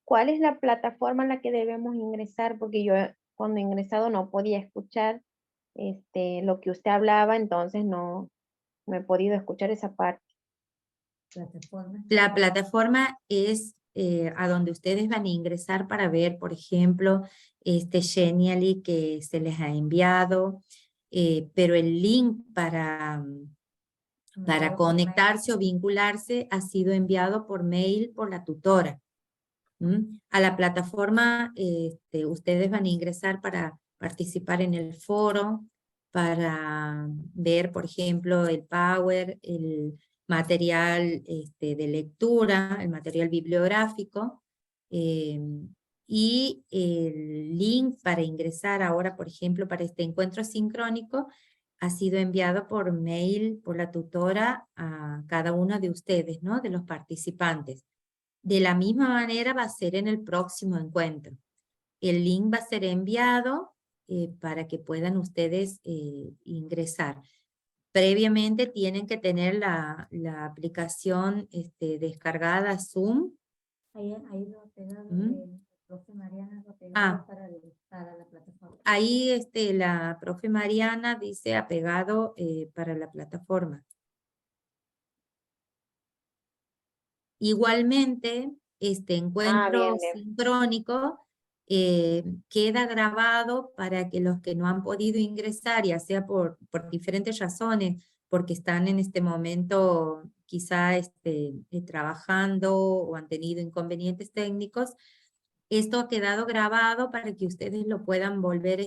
¿Cuál es la plataforma en la que debemos ingresar? Porque yo cuando he ingresado no podía escuchar lo que usted hablaba, entonces no he podido escuchar esa parte. La plataforma es a donde ustedes van a ingresar para ver, por ejemplo, este Genially que se les ha enviado, pero el link para conectarse o vincularse ha sido enviado por mail por la tutora. A la plataforma ustedes van a ingresar para participar en el foro, para ver, por ejemplo, el Power, el material de lectura, el material bibliográfico, y el link para ingresar ahora, por ejemplo, para este encuentro sincrónico, ha sido enviado por mail por la tutora a cada uno de ustedes, ¿no? De los participantes. De la misma manera va a ser en el próximo encuentro. El link va a ser enviado para que puedan ustedes ingresar. Previamente tienen que tener la aplicación descargada Zoom. Ahí lo ha pegado el profe Mariana, lo ha pegado para la plataforma. Ahí la profe Mariana dice apegado para la plataforma. Igualmente, este encuentro bien. sincrónico queda grabado para que los que no han podido ingresar, ya sea por diferentes razones, porque están en este momento quizá trabajando o han tenido inconvenientes técnicos, esto ha quedado grabado para que ustedes lo puedan volver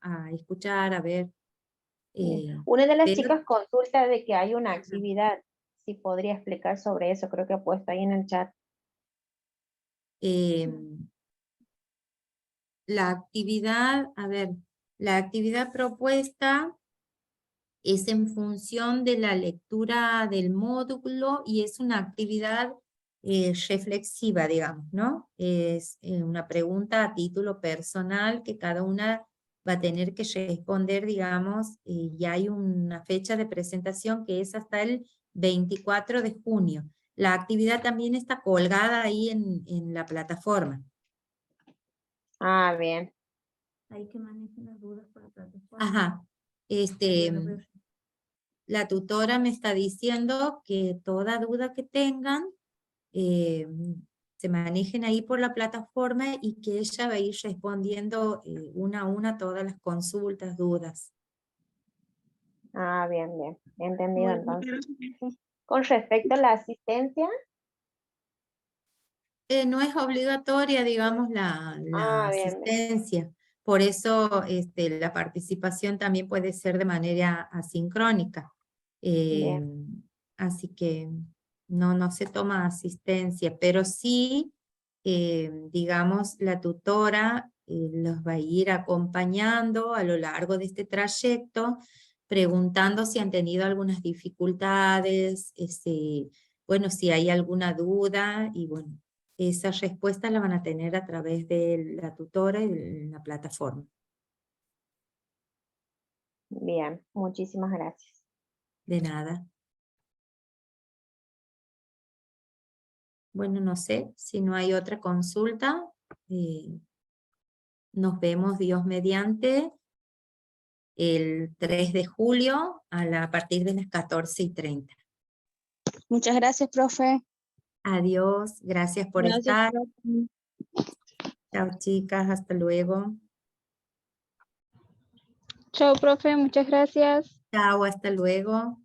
a escuchar, a ver. Una de las pero- chicas consulta de que hay una actividad, si podría explicar sobre eso, creo que ha puesto ahí en el chat. La actividad, a ver, la actividad propuesta es en función de la lectura del módulo y es una actividad reflexiva, digamos, ¿no? Es una pregunta a título personal que cada una va a tener que responder, digamos, y hay una fecha de presentación que es hasta el 24 de junio. La actividad también está colgada ahí en la plataforma. Ah, bien. Hay que manejar las dudas por la plataforma. Ajá. La tutora me está diciendo que toda duda que tengan se manejen ahí por la plataforma y que ella va a ir respondiendo una a una todas las consultas, dudas. Ah, bien. Entendido entonces. Con respecto a la asistencia. No es obligatoria, digamos, la Bien. asistencia. Por eso la participación también puede ser de manera asincrónica. Así que no se toma asistencia, pero sí, digamos, la tutora los va a ir acompañando a lo largo de este trayecto, preguntando si han tenido algunas dificultades, bueno, si hay alguna duda, y bueno, esas respuestas las van a tener a través de la tutora y de la plataforma. Bien, muchísimas gracias. De nada. Bueno, no sé, si no hay otra consulta, nos vemos Dios mediante el 3 de julio a partir de las 14:30. Muchas gracias, profe. Adiós, gracias por estar. Profe. Chao chicas, hasta luego. Chao, profe, muchas gracias. Chao, hasta luego.